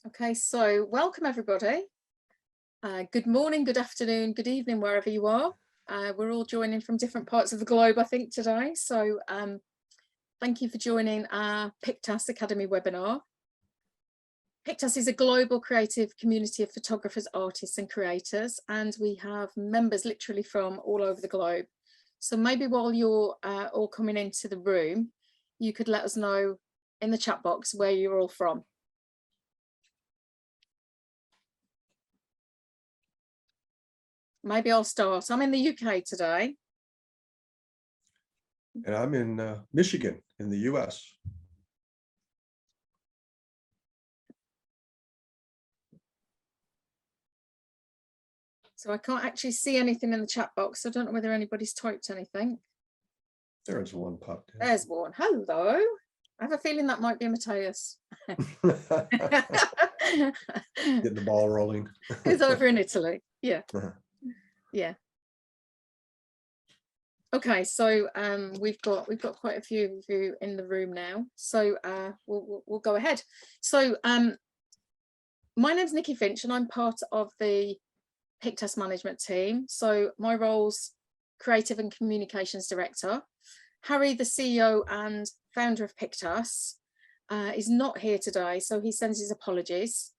Okay, so welcome everybody. Good morning, good afternoon, good evening, wherever you are. We're all joining from different parts of the globe, I think, today. So thank you for joining our Pictas Academy webinar. Pictas is a global creative community of photographers, artists and creators, and we have members literally from all over the globe. So maybe while you're all coming into the room, you could let us know in the chat box where you're all from. Maybe I'll start. I'm in the UK today. And I'm in Michigan in the US. So I can't actually see anything in the chat box. I don't know whether anybody's typed anything. There's one popped in. There's one. Hello. I have a feeling that might be Matthias. Getting the ball rolling. He's over in Italy. Yeah. Yeah. Okay, so we've got quite a few of you in the room now. So we'll go ahead. So my name's Nikki Finch and I'm part of the Pictas management team. So my role's creative and communications director. Harry, the CEO and founder of Pictas, is not here today, so he sends his apologies.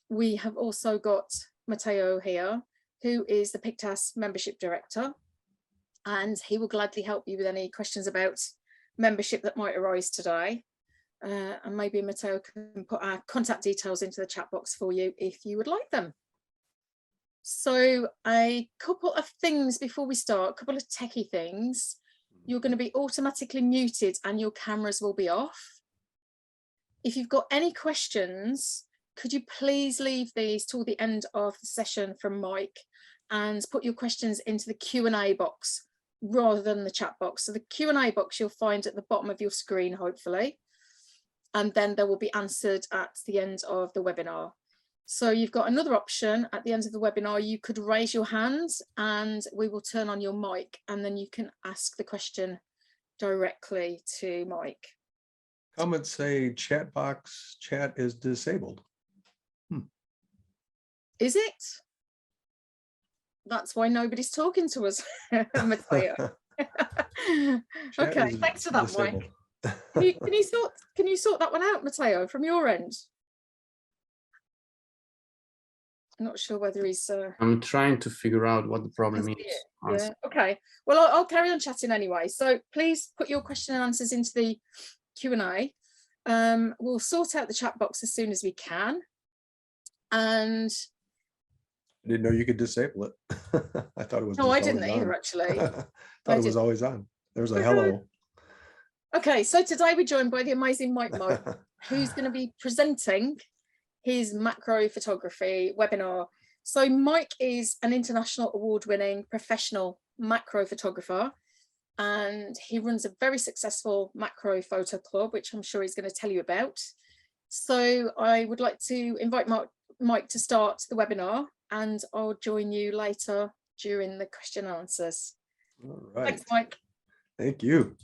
We have also got Matteo here, who is the Pictas membership director, and he will gladly help you with any questions about membership that might arise today. And maybe Matteo can put our contact details into the chat box for you if you would like them. So a couple of things before we start, a couple of techie things. You're going to be automatically muted and your cameras will be off. If you've got any questions, could you please leave these till the end of the session from Mike and put your questions into the Q&A box rather than the chat box. So the Q&A box you'll find at the bottom of your screen, hopefully, and then they will be answered at the end of the webinar. So you've got another option at the end of the webinar. You could raise your hand and we will turn on your mic and then you can ask the question directly to Mike. Comments say chat box chat is disabled. Is it? That's why nobody's talking to us, Matteo. Okay, thanks for that, disabled. Mike. Can you sort that one out, Matteo, from your end? I'm not sure whether he's I'm trying to figure out what the problem is. Yeah, okay. Well, I'll carry on chatting anyway. So please put your question and answers into the Q&A. We'll sort out the chat box as soon as we can. And I didn't know you could disable it. I thought it was. No, I didn't either, actually. I thought it was always on. There's a hello. Okay, so today we're joined by the amazing Mike Moats, who's going to be presenting his macro photography webinar. So Mike is an international award-winning professional macro photographer, and he runs a very successful macro photo club, which I'm sure he's going to tell you about. So I would like to invite Mike to start the webinar, and I'll join you later during the question and answers. All right. Thanks, Mike. Thank you.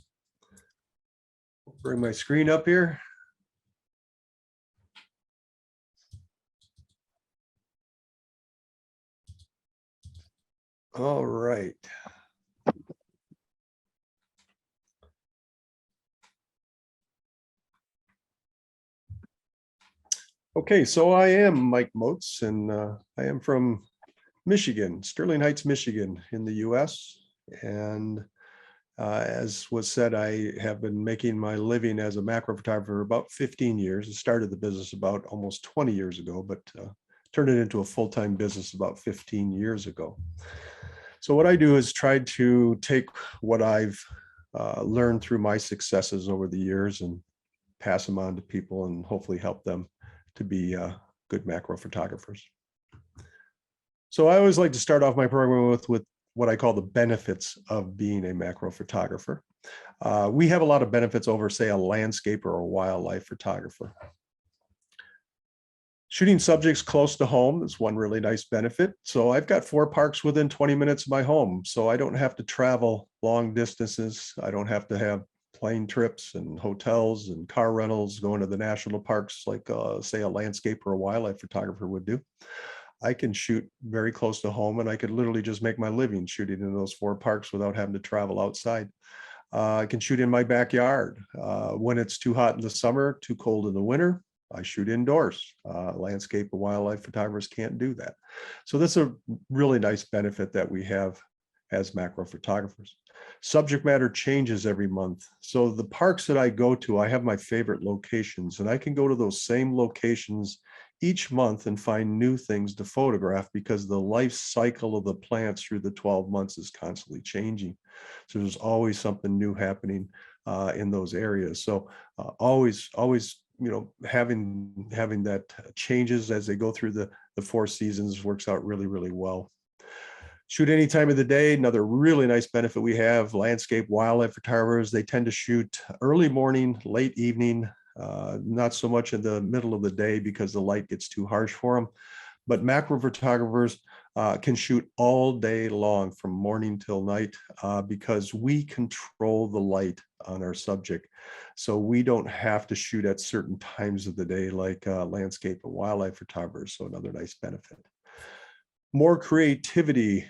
I'll bring my screen up here. All right. Okay, so I am Mike Moats, and I am from Michigan, Sterling Heights, Michigan in the US. And as was said, I have been making my living as a macro photographer about 15 years. I started the business about almost 20 years ago, but turned it into a full-time business about 15 years ago. So what I do is try to take what I've learned through my successes over the years and pass them on to people and hopefully help them to be good macro photographers. So I always like to start off my program with what I call the benefits of being a macro photographer. We have a lot of benefits over, say, a landscape or a wildlife photographer. Shooting subjects close to home is one really nice benefit. So I've got 4 parks within 20 minutes of my home, so I don't have to travel long distances. I don't have to have plane trips and hotels and car rentals, going to the national parks like say a landscape or a wildlife photographer would do. I can shoot very close to home, and I could literally just make my living shooting in those 4 parks without having to travel outside. I can shoot in my backyard. When it's too hot in the summer, too cold in the winter, I shoot indoors. Landscape and wildlife photographers can't do that. So that's a really nice benefit that we have as macro photographers. Subject matter changes every month. So the parks that I go to, I have my favorite locations, and I can go to those same locations each month and find new things to photograph because the life cycle of the plants through the 12 months is constantly changing. So there's always something new happening in those areas. So always, having that changes as they go through the 4 seasons works out really, really well. Shoot any time of the day. Another really nice benefit we have, landscape wildlife photographers, they tend to shoot early morning, late evening, not so much in the middle of the day because the light gets too harsh for them. But macro photographers can shoot all day long from morning till night because we control the light on our subject. So we don't have to shoot at certain times of the day like landscape and wildlife photographers. So another nice benefit. More creativity.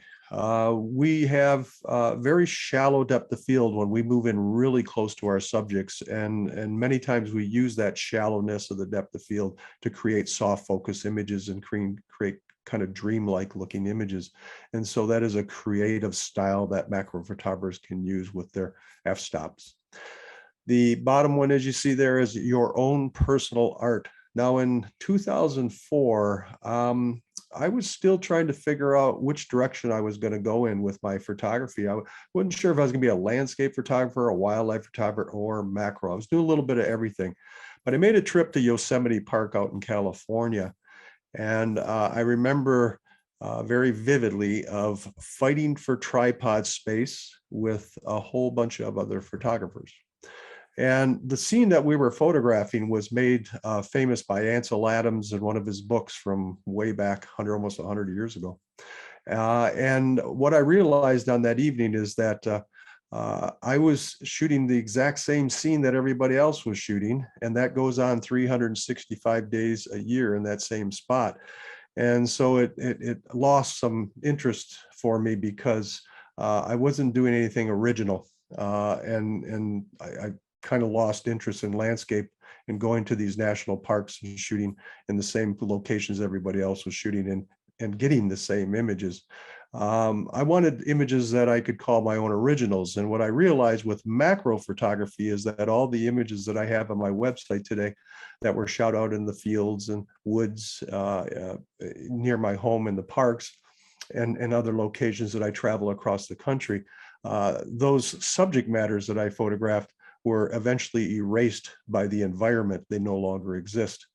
We have very shallow depth of field when we move in really close to our subjects, and many times we use that shallowness of the depth of field to create soft focus images and create kind of dreamlike looking images. And so that is a creative style that macro photographers can use with their f-stops. The bottom one, as you see there, is your own personal art. Now in 2004, I was still trying to figure out which direction I was going to go in with my photography. I wasn't sure if I was going to be a landscape photographer, a wildlife photographer, or macro. I was doing a little bit of everything. But I made a trip to Yosemite Park out in California. And I remember very vividly of fighting for tripod space with a whole bunch of other photographers. And the scene that we were photographing was made famous by Ansel Adams in one of his books from way back almost 100 years ago. And what I realized on that evening is that I was shooting the exact same scene that everybody else was shooting, and that goes on 365 days a year in that same spot. And so it lost some interest for me because I wasn't doing anything original, and I kind of lost interest in landscape and going to these national parks and shooting in the same locations everybody else was shooting in and getting the same images. I wanted images that I could call my own originals. And what I realized with macro photography is that all the images that I have on my website today that were shot out in the fields and woods near my home in the parks and other locations that I travel across the country, those subject matters that I photographed were eventually erased by the environment. They no longer exist.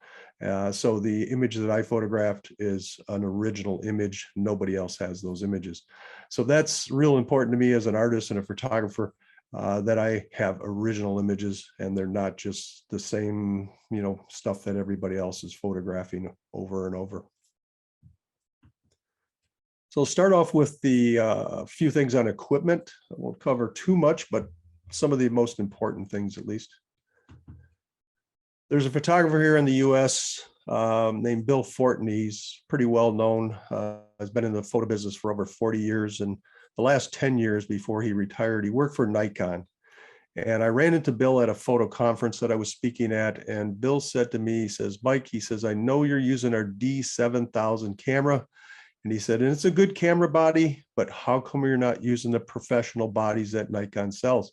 So the image that I photographed is an original image. Nobody else has those images. So that's real important to me as an artist and a photographer, that I have original images and they're not just the same, stuff that everybody else is photographing over and over. So I'll start off with the few things on equipment. I won't cover too much, but some of the most important things at least. There's a photographer here in the US named Bill Fortin. He's pretty well known, has been in the photo business for over 40 years. And the last 10 years before he retired, he worked for Nikon. And I ran into Bill at a photo conference that I was speaking at. And Bill said to me, he says, Mike, he says, I know you're using our D7000 camera. And he said, and it's a good camera body, but how come you're not using the professional bodies that Nikon sells?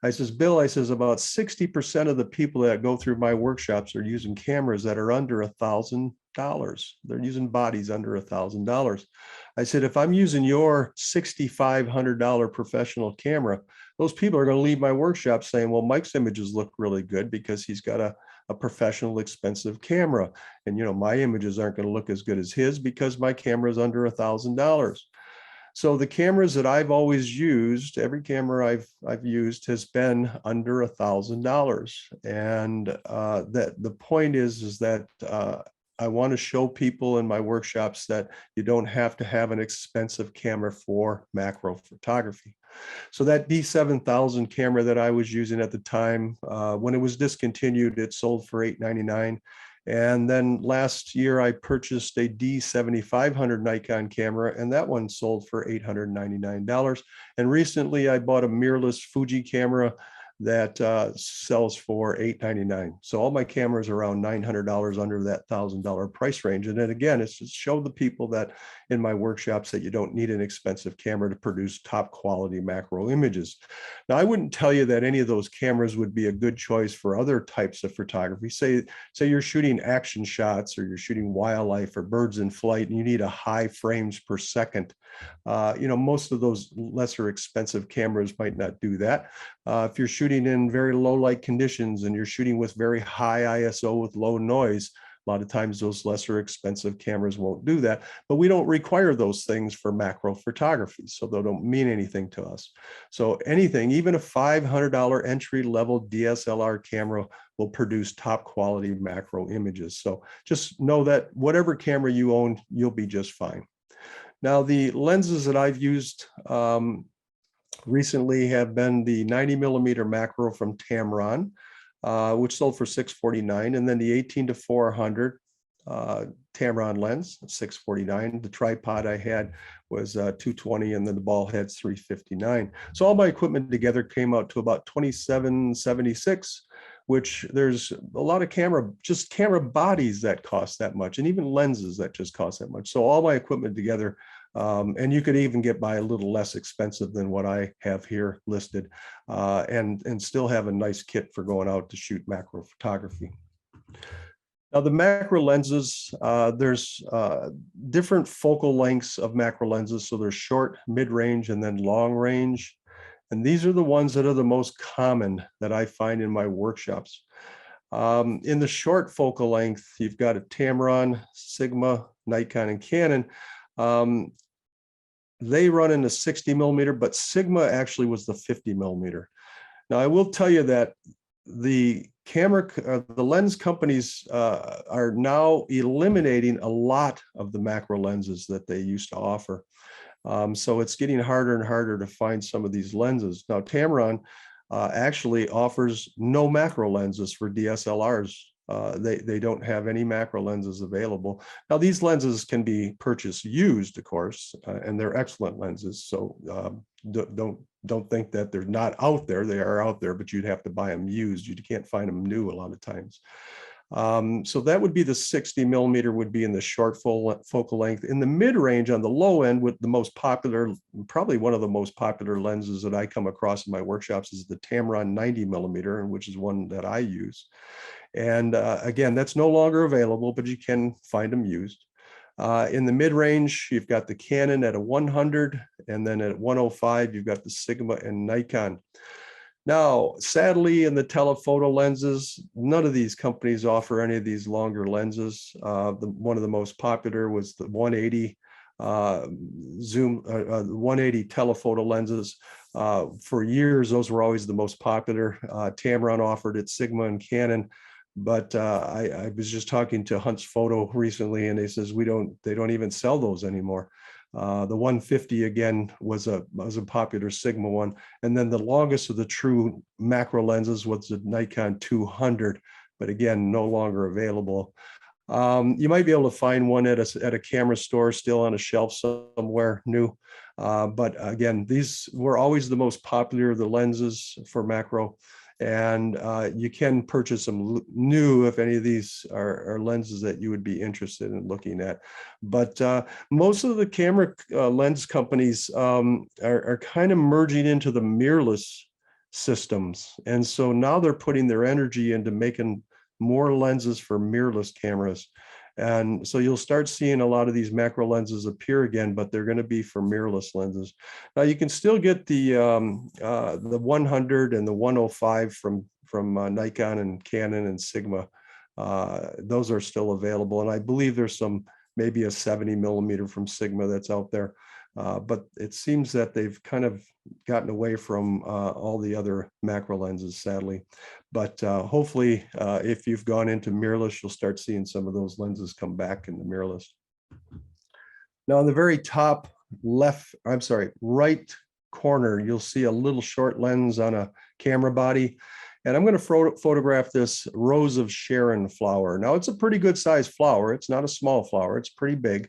I says, Bill, I says, about 60% of the people that go through my workshops are using cameras that are under $1,000. They're using bodies under $1,000. I said, if I'm using your $6,500 professional camera, those people are going to leave my workshop saying, well, Mike's images look really good because he's got a professional expensive camera. And, my images aren't going to look as good as his because my camera is under $1,000. So the cameras that I've always used, every camera I've used has been under $1,000. And that the point is that I want to show people in my workshops that you don't have to have an expensive camera for macro photography. So that D7000 camera that I was using at the time, when it was discontinued, it sold for $899. And then last year I purchased a D7500 Nikon camera, and that one sold for $899. And recently I bought a mirrorless Fuji camera that sells for $899. So all my cameras are around $900 under that $1,000 price range. And then again, it's just show the people that in my workshops that you don't need an expensive camera to produce top quality macro images. Now, I wouldn't tell you that any of those cameras would be a good choice for other types of photography. Say you're shooting action shots, or you're shooting wildlife or birds in flight, and you need a high frames per second. Most of those lesser expensive cameras might not do that. If you're shooting in very low light conditions and you're shooting with very high ISO with low noise, a lot of times those lesser expensive cameras won't do that, but we don't require those things for macro photography, so they don't mean anything to us. So anything, even a $500 entry level DSLR camera will produce top quality macro images. So just know that whatever camera you own, you'll be just fine. Now, the lenses that I've used recently have been the 90mm macro from Tamron, which sold for $649, and then the 18-400 Tamron lens, $649. The tripod I had was $220, and then the ball head's $359. So all my equipment together came out to about $2776, which there's a lot of camera bodies that cost that much, and even lenses that just cost that much. So all my equipment together, and you could even get by a little less expensive than what I have here listed, and still have a nice kit for going out to shoot macro photography. Now, the macro lenses, there's different focal lengths of macro lenses. So there's short, mid-range, and then long range. And these are the ones that are the most common that I find in my workshops. In the short focal length, you've got a Tamron, Sigma, Nikon, and Canon. They run in the 60mm, but Sigma actually was the 50mm. Now, I will tell you that the lens companies are now eliminating a lot of the macro lenses that they used to offer. So it's getting harder and harder to find some of these lenses. Now, Tamron actually offers no macro lenses for DSLRs. They don't have any macro lenses available. Now, these lenses can be purchased used, of course, and they're excellent lenses. So don't think that they're not out there. They are out there, but you'd have to buy them used. You can't find them new a lot of times. So that would be the 60mm would be in the short focal length. In the mid-range on the low end, with the most popular, probably one of the most popular lenses that I come across in my workshops is the Tamron 90mm, which is one that I use. And again, that's no longer available, but you can find them used. In the mid-range, you've got the Canon at a 100, and then at 105, you've got the Sigma and Nikon. Now, sadly, in the telephoto lenses, none of these companies offer any of these longer lenses. One of the most popular was the 180 zoom, 180 telephoto lenses. For years, those were always the most popular. Tamron offered it, Sigma and Canon. But I was just talking to Hunt's Photo recently, and they says they don't even sell those anymore. The 150 again was a popular Sigma one, and then the longest of the true macro lenses was the Nikon 200, but again, no longer available. You might be able to find one at a camera store still on a shelf somewhere new, but again, these were always the most popular of the lenses for macro. And you can purchase them new if any of these are lenses that you would be interested in looking at. But most of the camera lens companies are kind of merging into the mirrorless systems. And so now they're putting their energy into making more lenses for mirrorless cameras. And so you'll start seeing a lot of these macro lenses appear again, but they're going to be for mirrorless lenses. Now you can still get the 100 and the 105 from Nikon and Canon and Sigma. Those are still available, and I believe there's maybe a 70mm from Sigma that's out there. But it seems that they've kind of gotten away from all the other macro lenses, sadly. But hopefully, if you've gone into mirrorless, you'll start seeing some of those lenses come back in the mirrorless. Now, on the very top right corner, you'll see a little short lens on a camera body. And I'm going to photograph this Rose of Sharon flower. Now, it's a pretty good sized flower. It's not a small flower. It's pretty big.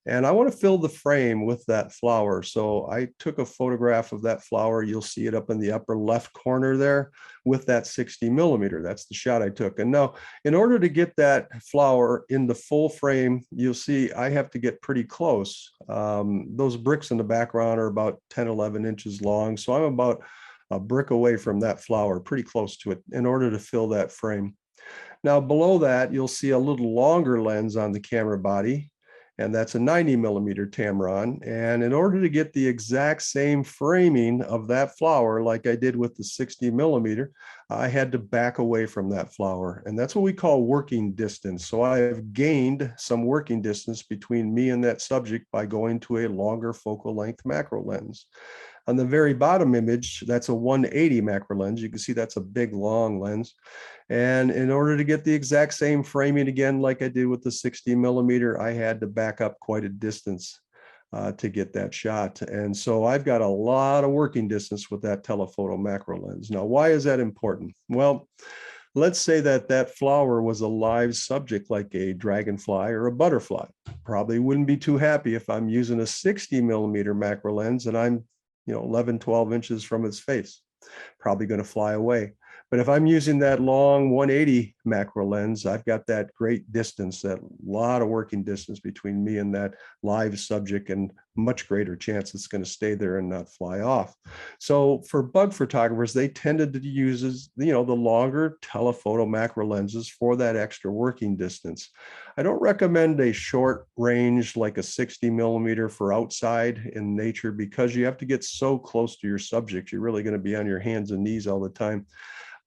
And I want to fill the frame with that flower. So I took a photograph of that flower. You'll see it up in the upper left corner there with that 60 millimeter. That's the shot I took. And now, in order to get that flower in the full frame, you'll see I have to get pretty close. Those bricks in the background are about 10, 11 inches long. So I'm about a brick away from that flower, pretty close to it, in order to fill that frame. Now, below that, you'll see a little longer lens on the camera body. And that's a 90 millimeter Tamron. And in order to get the exact same framing of that flower, like I did with the 60 millimeter, I had to back away from that flower. And that's what we call working distance. So I have gained some working distance between me and that subject by going to a longer focal length macro lens. On the very bottom image, that's a 180 macro lens. You can see that's a big, long lens. And in order to get the exact same framing again, like I did with the 60 millimeter, I had to back up quite a distance to get that shot. And so I've got a lot of working distance with that telephoto macro lens. Now, why is that important? Well, let's say that that flower was a live subject like a dragonfly or a butterfly. Probably wouldn't be too happy if I'm using a 60 millimeter macro lens and I'm 11, 12 inches from its face, probably going to fly away. But if I'm using that long 180 macro lens, I've got that great distance, that lot of working distance between me and that live subject, and much greater chance it's going to stay there and not fly off. So for bug photographers, they tended to use, the longer telephoto macro lenses for that extra working distance. I don't recommend a short range like a 60 millimeter for outside in nature, because you have to get so close to your subject. You're really going to be on your hands and knees all the time.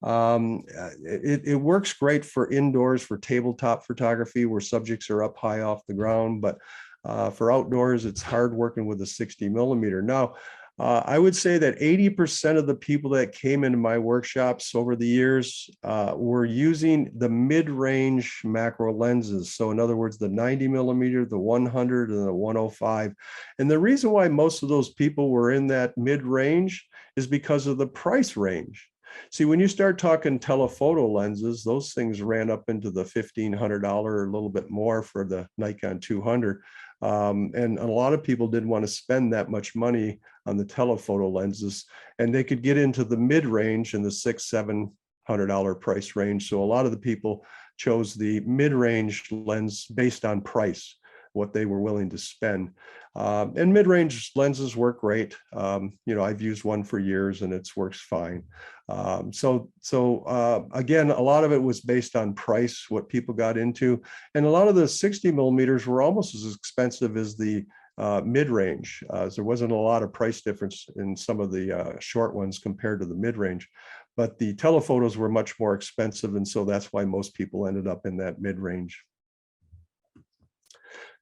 It works great for indoors, for tabletop photography where subjects are up high off the ground, but for outdoors, it's hard working with a 60 millimeter. Now, I would say that 80% of the people that came into my workshops over the years were using the mid-range macro lenses. So in other words, the 90 millimeter, the 100, and the 105. And the reason why most of those people were in that mid-range is because of the price range. See, when you start talking telephoto lenses, those things ran up into the $1,500 or a little bit more for the Nikon 200. And a lot of people didn't want to spend that much money on the telephoto lenses, and they could get into the mid-range in the $600-700 price range. So a lot of the people chose the mid-range lens based on price, what they were willing to spend. And mid-range lenses work great. I've used one for years and it works fine. Again, a lot of it was based on price, what people got into. And a lot of the 60 millimeters were almost as expensive as the mid-range. There wasn't a lot of price difference in some of the short ones compared to the mid-range. But the telephotos were much more expensive. And so that's why most people ended up in that mid-range.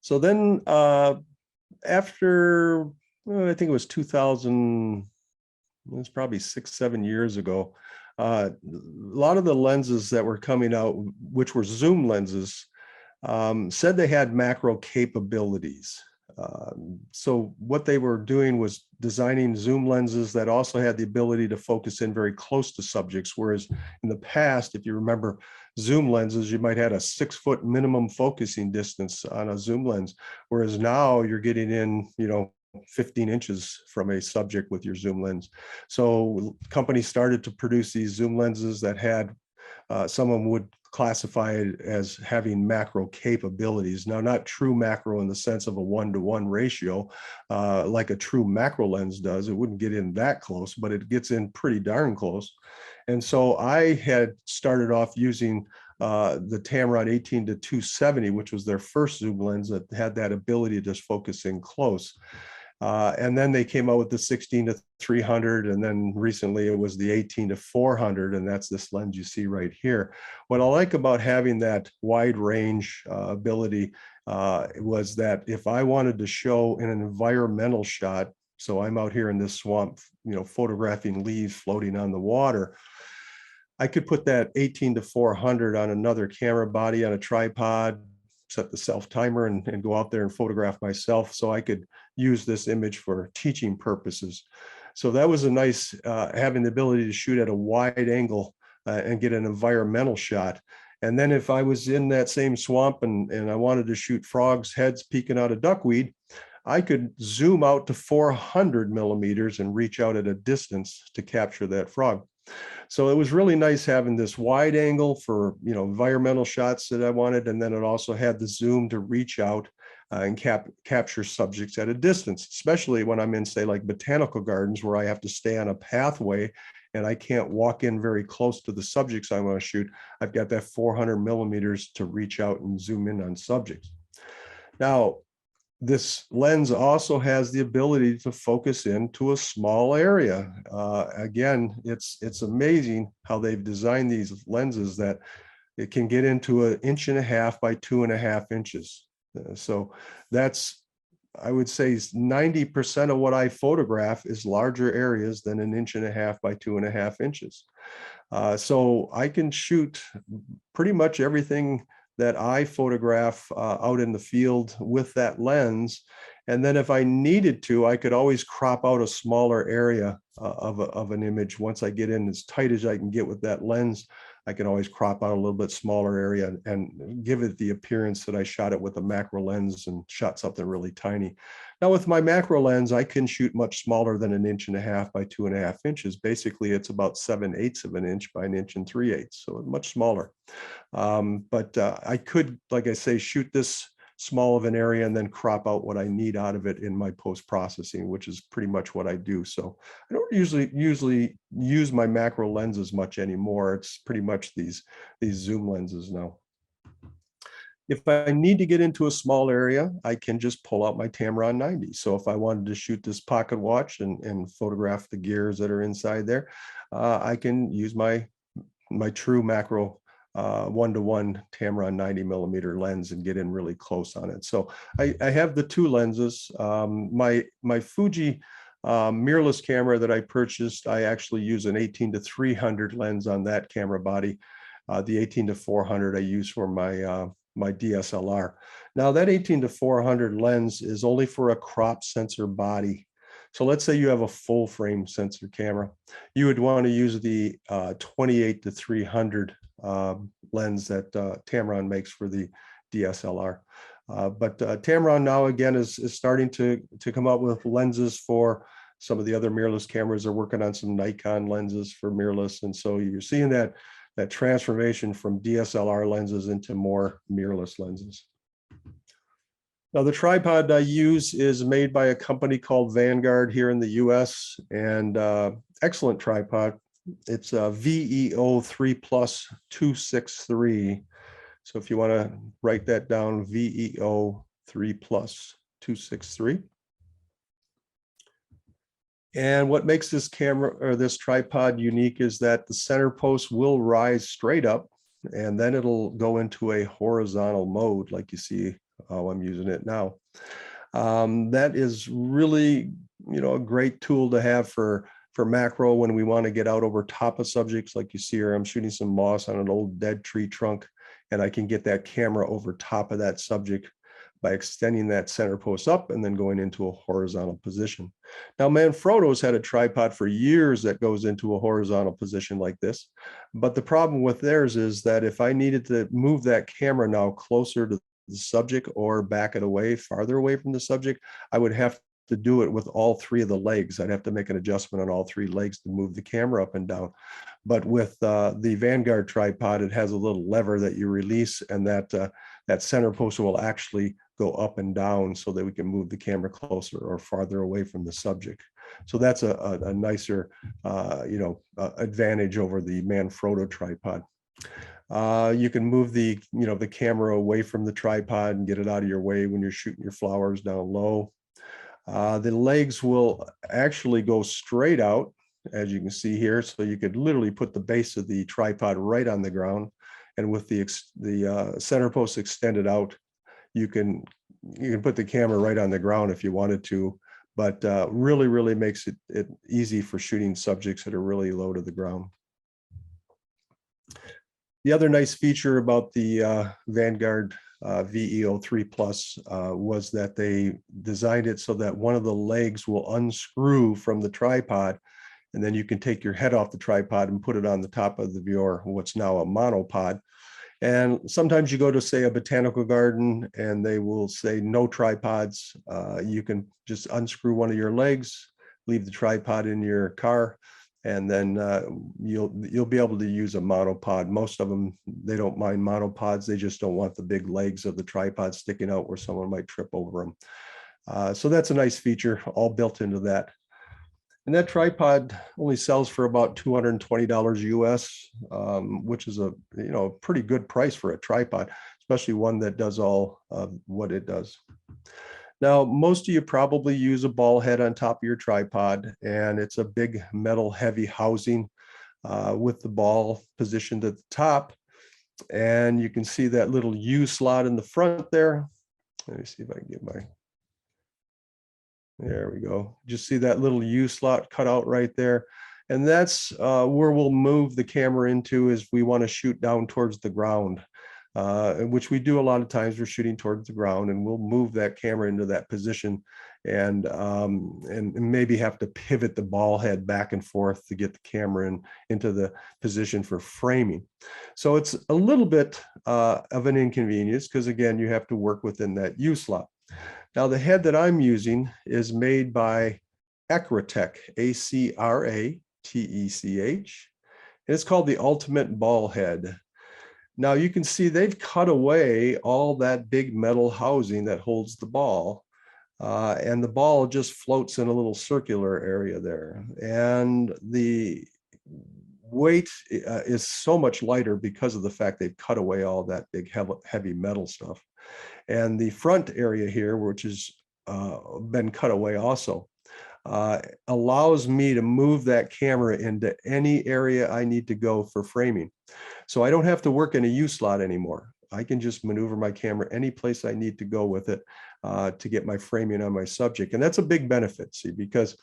So then after, I think it was 2000, it was probably 6-7 years ago, a lot of the lenses that were coming out, which were zoom lenses, said they had macro capabilities. So what they were doing was designing zoom lenses that also had the ability to focus in very close to subjects. Whereas in the past, if you remember zoom lenses, you might have a 6-foot minimum focusing distance on a zoom lens. Whereas now you're getting in, 15 inches from a subject with your zoom lens. So companies started to produce these zoom lenses that had, some of them would classify it as having macro capabilities. Now, not true macro in the sense of a 1-to-1 ratio, like a true macro lens does. It wouldn't get in that close, but it gets in pretty darn close. And so I had started off using the Tamron 18-270, which was their first zoom lens that had that ability to just focus in close. And then they came out with the 16 to 300, and then recently it was the 18 to 400, and that's this lens you see right here. What I like about having that wide range ability was that if I wanted to show in an environmental shot, so I'm out here in this swamp, photographing leaves floating on the water, I could put that 18 to 400 on another camera body on a tripod, set the self timer and go out there and photograph myself, so I could use this image for teaching purposes. So that was a nice, having the ability to shoot at a wide angle and get an environmental shot. And then if I was in that same swamp and I wanted to shoot frogs' heads peeking out of duckweed, I could zoom out to 400 millimeters and reach out at a distance to capture that frog. So it was really nice having this wide angle for, environmental shots that I wanted. And then it also had the zoom to reach out and capture subjects at a distance, especially when I'm in, say, like botanical gardens where I have to stay on a pathway and I can't walk in very close to the subjects I want to shoot. I've got that 400 millimeters to reach out and zoom in on subjects. Now, this lens also has the ability to focus into a small area. Again, it's amazing how they've designed these lenses that it can get into 1.5 inches by 2.5 inches. So that's, I would say, 90% of what I photograph is larger areas than 1.5 inches by 2.5 inches. So I can shoot pretty much everything that I photograph out in the field with that lens. And then if I needed to, I could always crop out a smaller area of an image. Once I get in as tight as I can get with that lens, I can always crop out a little bit smaller area and give it the appearance that I shot it with a macro lens and shot something really tiny. Now with my macro lens, I can shoot much smaller than 1.5 inches by 2.5 inches. Basically, it's about 7/8 of an inch by 1 3/8 inches, so much smaller. But I could, like I say, shoot this small of an area and then crop out what I need out of it in my post-processing, which is pretty much what I do. So I don't usually use my macro lenses much anymore. It's pretty much these zoom lenses now. If I need to get into a small area, I can just pull out my Tamron 90. So if I wanted to shoot this pocket watch and photograph the gears that are inside there, I can use my true macro 1-to-1 Tamron 90 millimeter lens and get in really close on it. So I have the two lenses. My Fuji mirrorless camera that I purchased, I actually use an 18 to 300 lens on that camera body. The 18 to 400 I use for my DSLR. Now that 18 to 400 lens is only for a crop sensor body. So let's say you have a full frame sensor camera. You would want to use the 28 to 300 lens that Tamron makes for the DSLR. But Tamron now again is starting to come up with lenses for some of the other mirrorless cameras. They're working on some Nikon lenses for mirrorless. And so you're seeing that transformation from DSLR lenses into more mirrorless lenses. Now, the tripod I use is made by a company called Vanguard here in the US, and excellent tripod. It's a VEO 3+ 263. So if you want to write that down, VEO 3+ 263. And what makes this camera or this tripod unique is that the center post will rise straight up, and then it'll go into a horizontal mode like you see how I'm using it now. That is really, a great tool to have for macro when we want to get out over top of subjects. Like you see here, I'm shooting some moss on an old dead tree trunk, and I can get that camera over top of that subject by extending that center post up and then going into a horizontal position. Now, Manfrotto's had a tripod for years that goes into a horizontal position like this. But the problem with theirs is that if I needed to move that camera now closer to the subject or back it away, farther away from the subject, I would have to do it with all three of the legs. I'd have to make an adjustment on all three legs to move the camera up and down. But with the Vanguard tripod, it has a little lever that you release, and that center post will actually go up and down so that we can move the camera closer or farther away from the subject. So that's a nicer, advantage over the Manfrotto tripod. You can move the camera away from the tripod and get it out of your way when you're shooting your flowers down low. The legs will actually go straight out, as you can see here. So you could literally put the base of the tripod right on the ground. And with the center post extended out, you can put the camera right on the ground if you wanted to, but really makes it easy for shooting subjects that are really low to the ground. The other nice feature about the Vanguard VEO3 Plus was that they designed it so that one of the legs will unscrew from the tripod, and then you can take your head off the tripod and put it on the top of the viewer, what's now a monopod. And sometimes you go to, say, a botanical garden and they will say no tripods. You can just unscrew one of your legs, leave the tripod in your car, and then you'll be able to use a monopod. Most of them, they don't mind monopods. They just don't want the big legs of the tripod sticking out where someone might trip over them. So that's a nice feature all built into that. And that tripod only sells for about $220 US, which is a pretty good price for a tripod, especially one that does all of what it does. Now, most of you probably use a ball head on top of your tripod, and it's a big metal heavy housing with the ball positioned at the top. And you can see that little U slot in the front there. Let me see if I can get my, there we go. Just see that little U slot cut out right there. And that's where we'll move the camera into as we want to shoot down towards the ground. Which we do a lot of times. We're shooting towards the ground, and we'll move that camera into that position, and maybe have to pivot the ball head back and forth to get the camera into the position for framing. So it's a little bit of an inconvenience because, again, you have to work within that U slot. Now, the head that I'm using is made by Acratech, ACRATECH, and it's called the Ultimate Ball Head. Now you can see they've cut away all that big metal housing that holds the ball, and the ball just floats in a little circular area there. And the weight is so much lighter because of the fact they've cut away all that big heavy metal stuff. And the front area here, which has been cut away also, allows me to move that camera into any area I need to go for framing. So I don't have to work in a U slot anymore. I can just maneuver my camera any place I need to go with it to get my framing on my subject. And that's a big benefit, see, because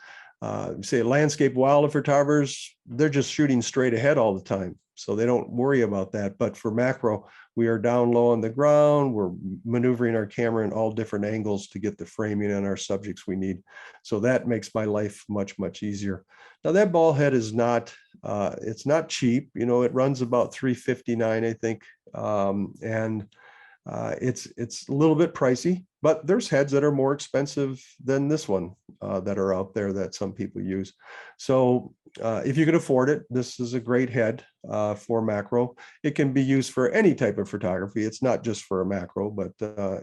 say landscape wildlife photographers, they're just shooting straight ahead all the time. So they don't worry about that. But for macro, we are down low on the ground. We're maneuvering our camera in all different angles to get the framing on our subjects we need. So that makes my life much, much easier. Now that ball head is not, it's not cheap. You know, it runs about $359, I think. It's a little bit pricey, but there's heads that are more expensive than this one that are out there that some people use. So if you can afford it, this is a great head for macro. It can be used for any type of photography. It's not just for a macro, but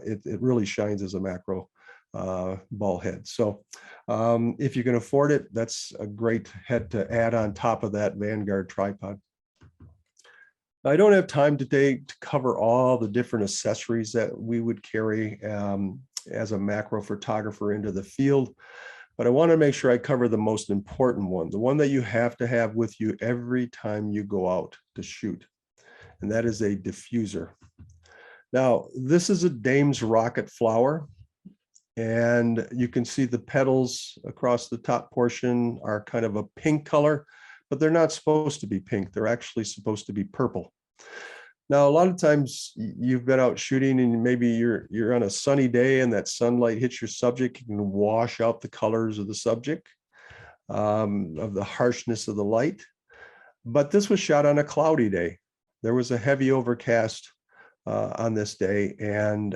it really shines as a macro ball head. So if you can afford it, that's a great head to add on top of that Vanguard tripod. I don't have time today to cover all the different accessories that we would carry as a macro photographer into the field, but I want to make sure I cover the most important one, the one that you have to have with you every time you go out to shoot, and that is a diffuser. Now, this is a Dame's rocket flower, and you can see the petals across the top portion are kind of a pink color, but they're not supposed to be pink. They're actually supposed to be purple. Now, a lot of times you've been out shooting and maybe you're on a sunny day and that sunlight hits your subject. You can wash out the colors of the subject, of the harshness of the light. But this was shot on a cloudy day. There was a heavy overcast on this day, and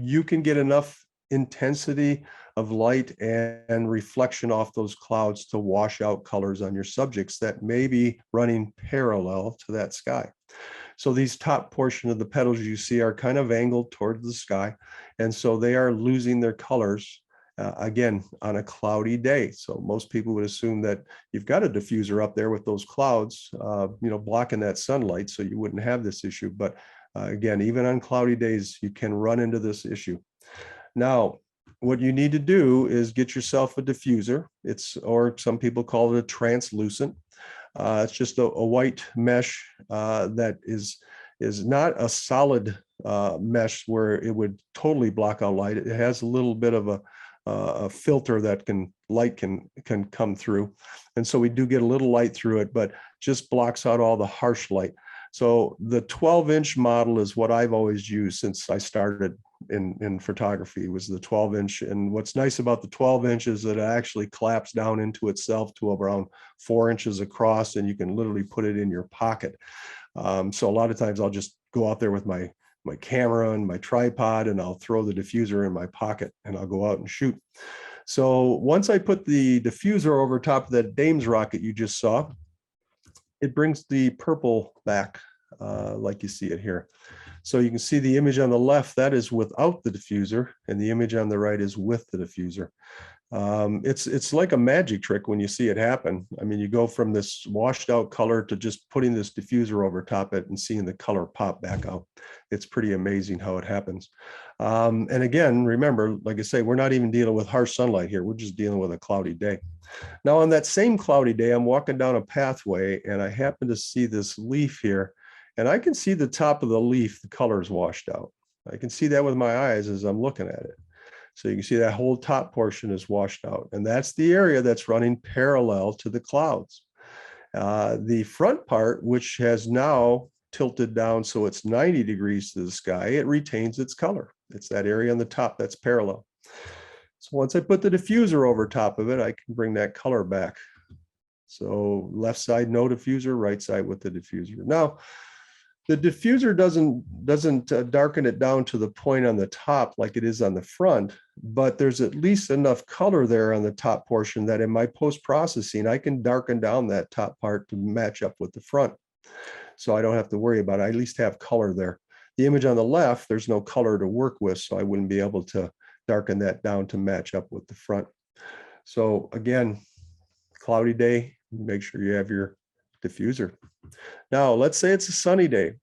you can get enough intensity of light and reflection off those clouds to wash out colors on your subjects that may be running parallel to that sky. So these top portion of the petals you see are kind of angled towards the sky, and so they are losing their colors again on a cloudy day. So most people would assume that you've got a diffuser up there with those clouds blocking that sunlight, so you wouldn't have this issue. But again, even on cloudy days, you can run into this issue. Now, what you need to do is get yourself a diffuser. Or some people call it a translucent. It's just a white mesh that is not a solid mesh where it would totally block out light. It has a little bit of a filter that light can come through. And so we do get a little light through it, but just blocks out all the harsh light. So the 12-inch model is what I've always used since I started in photography, was the 12-inch. And what's nice about the 12-inch is that it actually claps down into itself to around 4 inches across, and you can literally put it in your pocket. So a lot of times I'll just go out there with my camera and my tripod, and I'll throw the diffuser in my pocket and I'll go out and shoot. So once I put the diffuser over top of that Dames rocket you just saw, it brings the purple back like you see it here. So you can see the image on the left, that is without the diffuser, and the image on the right is with the diffuser. It's like a magic trick when you see it happen. I mean, you go from this washed out color to just putting this diffuser over top it and seeing the color pop back out. It's pretty amazing how it happens. And again, remember, like I say, we're not even dealing with harsh sunlight here. We're just dealing with a cloudy day. Now, on that same cloudy day, I'm walking down a pathway and I happen to see this leaf here, and I can see the top of the leaf, the color is washed out. I can see that with my eyes as I'm looking at it. So you can see that whole top portion is washed out, and that's the area that's running parallel to the clouds. The front part, which has now tilted down so it's 90 degrees to the sky, it retains its color. It's that area on the top that's parallel. So once I put the diffuser over top of it, I can bring that color back. So left side no diffuser, right side with the diffuser. Now, the diffuser doesn't darken it down to the point on the top like it is on the front, but there's at least enough color there on the top portion that in my post-processing, I can darken down that top part to match up with the front. So I don't have to worry about it. I at least have color there. The image on the left, there's no color to work with, so I wouldn't be able to darken that down to match up with the front. So again, cloudy day, make sure you have your diffuser. Now, let's say it's a sunny day.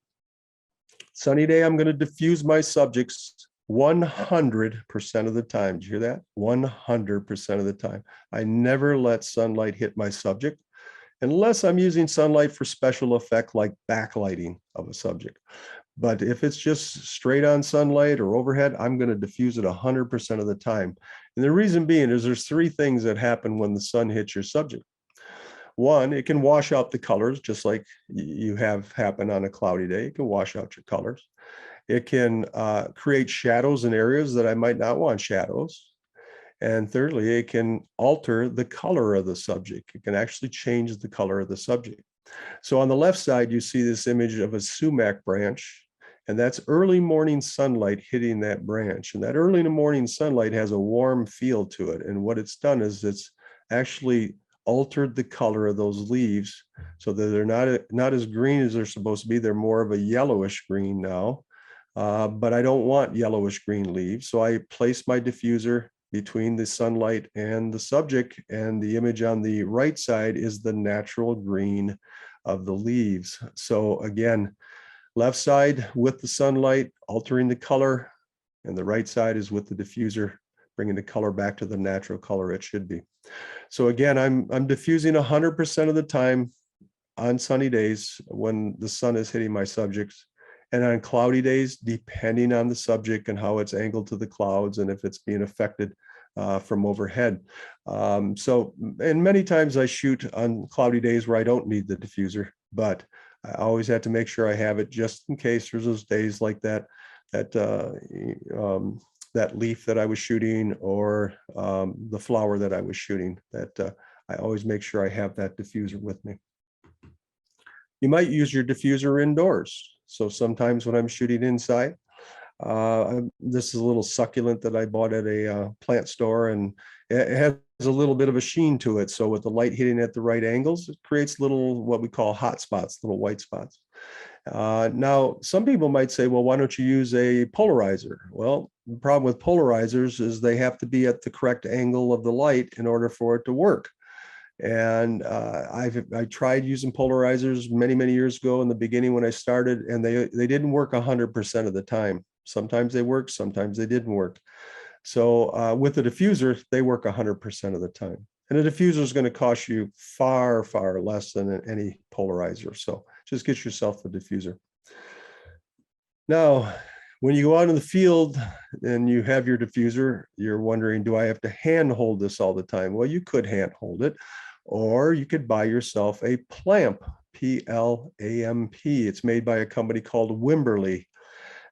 Sunny day, I'm going to diffuse my subjects 100% of the time. Did you hear that? 100% of the time. I never let sunlight hit my subject unless I'm using sunlight for special effect like backlighting of a subject. But if it's just straight on sunlight or overhead, I'm going to diffuse it 100% of the time. And the reason being is there's three things that happen when the sun hits your subject. One, it can wash out the colors, just like you have happen on a cloudy day. It can wash out your colors. It can create shadows in areas that I might not want shadows. And thirdly, it can alter the color of the subject. It can actually change the color of the subject. So on the left side, you see this image of a sumac branch, and that's early morning sunlight hitting that branch. And that early morning sunlight has a warm feel to it. And what it's done is it's actually altered the color of those leaves so that they're not as green as they're supposed to be. They're more of a yellowish green now, but I don't want yellowish green leaves. So I place my diffuser between the sunlight and the subject, and the image on the right side is the natural green of the leaves. So again, left side with the sunlight, altering the color, and the right side is with the diffuser, bringing the color back to the natural color it should be. So again, I'm diffusing 100% of the time on sunny days when the sun is hitting my subjects, and on cloudy days, depending on the subject and how it's angled to the clouds and if it's being affected from overhead. And many times I shoot on cloudy days where I don't need the diffuser, but I always have to make sure I have it just in case there's those days like that leaf that I was shooting, or the flower that I was shooting, that I always make sure I have that diffuser with me. You might use your diffuser indoors. So sometimes when I'm shooting inside, this is a little succulent that I bought at a plant store, and it has a little bit of a sheen to it. So with the light hitting at the right angles, it creates little, what we call hot spots, little white spots. Now, some people might say, well, why don't you use a polarizer? Well, the problem with polarizers is they have to be at the correct angle of the light in order for it to work. And I tried using polarizers many years ago in the beginning when I started, and they didn't work 100% of the time. Sometimes they worked, sometimes they didn't work. So with the diffuser, they work 100% of the time. And a diffuser is going to cost you far, far less than any polarizer. So just get yourself a diffuser. Now, when you go out in the field and you have your diffuser, you're wondering, do I have to hand hold this all the time? Well, you could hand hold it, or you could buy yourself a plamp, P-L-A-M-P. It's made by a company called Wimberley.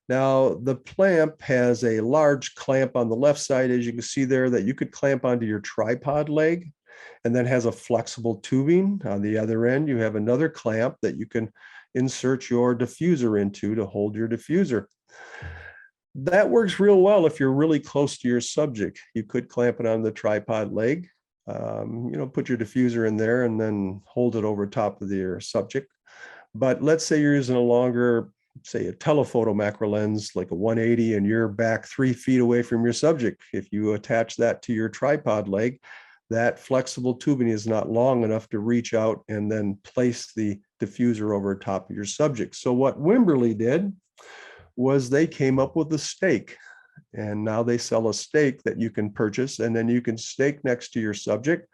Now, the plamp has a large clamp on the left side, as you can see there, that you could clamp onto your tripod leg, and then has a flexible tubing. On the other end, you have another clamp that you can insert your diffuser into to hold your diffuser. That works real well if you're really close to your subject. You could clamp it on the tripod leg, put your diffuser in there and then hold it over top of your subject. But let's say you're using a longer, say a telephoto macro lens, like a 180, and you're back 3 feet away from your subject. If you attach that to your tripod leg, that flexible tubing is not long enough to reach out and then place the diffuser over top of your subject. So what Wimberley did was they came up with a stake, and now they sell a stake that you can purchase, and then you can stake next to your subject,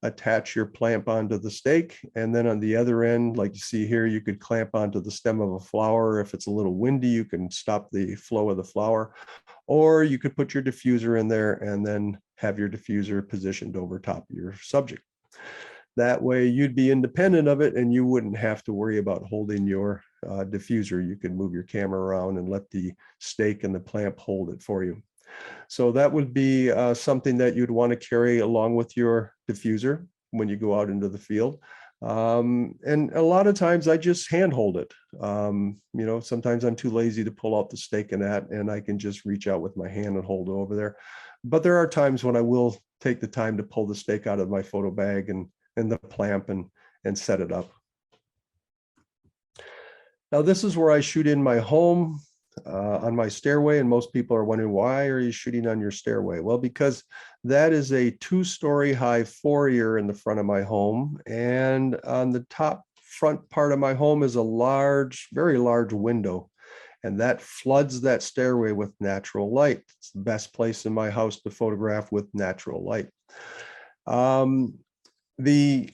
attach your clamp onto the stake, and then on the other end, like you see here, you could clamp onto the stem of a flower. If it's a little windy, you can stop the flow of the flower, or you could put your diffuser in there and then have your diffuser positioned over top of your subject. That way you'd be independent of it and you wouldn't have to worry about holding your diffuser. You can move your camera around and let the stake and the clamp hold it for you. So that would be something that you'd want to carry along with your diffuser when you go out into the field. And a lot of times I just hand hold it. Sometimes I'm too lazy to pull out the stake in that, and I can just reach out with my hand and hold it over there. But there are times when I will take the time to pull the stake out of my photo bag and the clamp and set it up. Now this is where I shoot in my home on my stairway, and most people are wondering, why are you shooting on your stairway? Well, because that is a 2-story high foyer in the front of my home, and on the top front part of my home is a large, very large window, and that floods that stairway with natural light. It's the best place in my house to photograph with natural light. The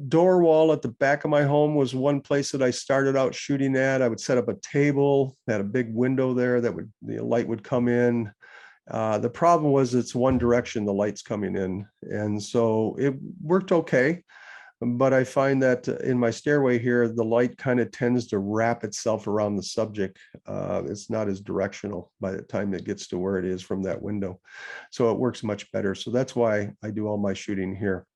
door wall at the back of my home was one place that I started out shooting at. I would set up a table, had a big window there that the light would come in. The problem was it's one direction the light's coming in, and so it worked okay. But I find that in my stairway here, the light kind of tends to wrap itself around the subject. It's not as directional by the time it gets to where it is from that window. So it works much better. So that's why I do all my shooting here.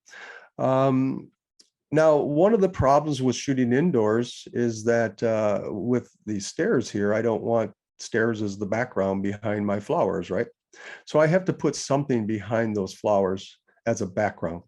Now, one of the problems with shooting indoors is that with these stairs here, I don't want stairs as the background behind my flowers, right? So I have to put something behind those flowers as a background.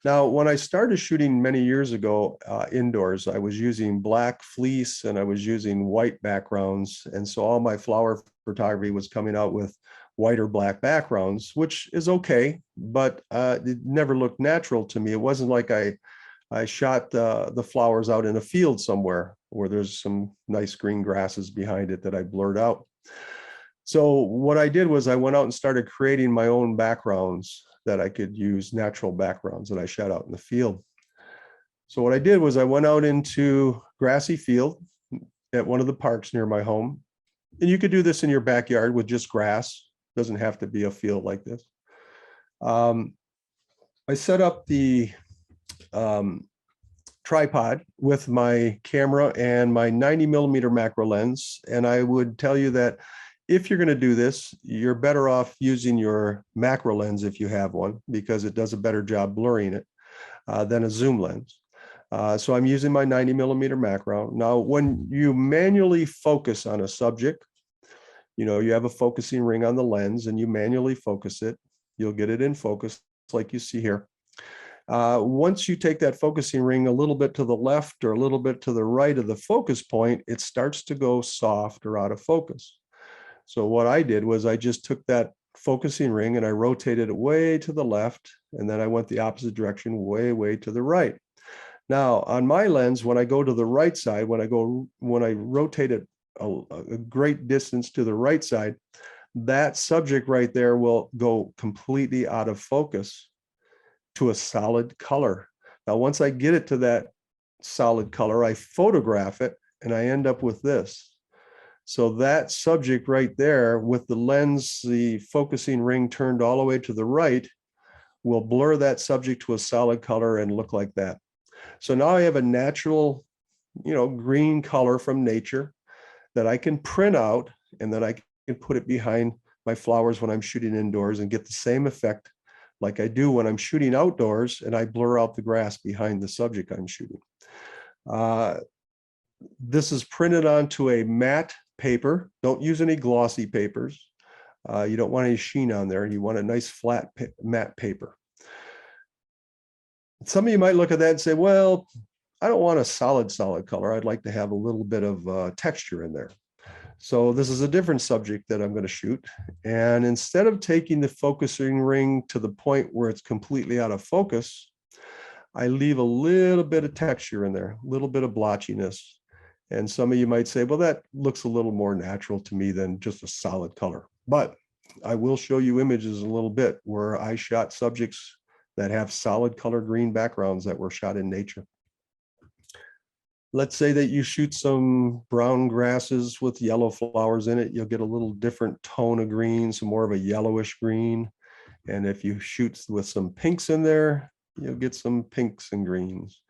Now, when I started shooting many years ago indoors, I was using black fleece and I was using white backgrounds. And so all my flower photography was coming out with white or black backgrounds, which is okay, but it never looked natural to me. It wasn't like I shot the flowers out in a field somewhere where there's some nice green grasses behind it that I blurred out. So what I did was I went out and started creating my own backgrounds that I could use, natural backgrounds that I shot out in the field. So what I did was I went out into grassy field at one of the parks near my home. And you could do this in your backyard with just grass. It doesn't have to be a field like this. I set up the tripod with my camera and my 90mm macro lens. And I would tell you that if you're going to do this, you're better off using your macro lens if you have one, because it does a better job blurring it than a zoom lens. So I'm using my 90mm macro. Now, when you manually focus on a subject, you have a focusing ring on the lens and you manually focus it, you'll get it in focus like you see here. Once you take that focusing ring a little bit to the left or a little bit to the right of the focus point, it starts to go soft or out of focus. So what I did was I just took that focusing ring and I rotated it way to the left, and then I went the opposite direction, way to the right. Now on my lens, when I go to the right side, when I rotate it a great distance to the right side, that subject right there will go completely out of focus to a solid color. Now, once I get it to that solid color, I photograph it and I end up with this. So that subject right there with the lens, the focusing ring turned all the way to the right, will blur that subject to a solid color and look like that. So now I have a natural, green color from nature that I can print out, and then I can put it behind my flowers when I'm shooting indoors and get the same effect like I do when I'm shooting outdoors and I blur out the grass behind the subject I'm shooting. This is printed onto a matte paper. Don't use any glossy papers. You don't want any sheen on there. You want a nice flat matte paper. Some of you might look at that and say, well, I don't want a solid color. I'd like to have a little bit of texture in there. So this is a different subject that I'm going to shoot. And instead of taking the focusing ring to the point where it's completely out of focus, I leave a little bit of texture in there, a little bit of blotchiness. And some of you might say, well, that looks a little more natural to me than just a solid color. But I will show you images in a little bit where I shot subjects that have solid color green backgrounds that were shot in nature. Let's say that you shoot some brown grasses with yellow flowers in it, you'll get a little different tone of green, some more of a yellowish green. And if you shoot with some pinks in there, you'll get some pinks and greens.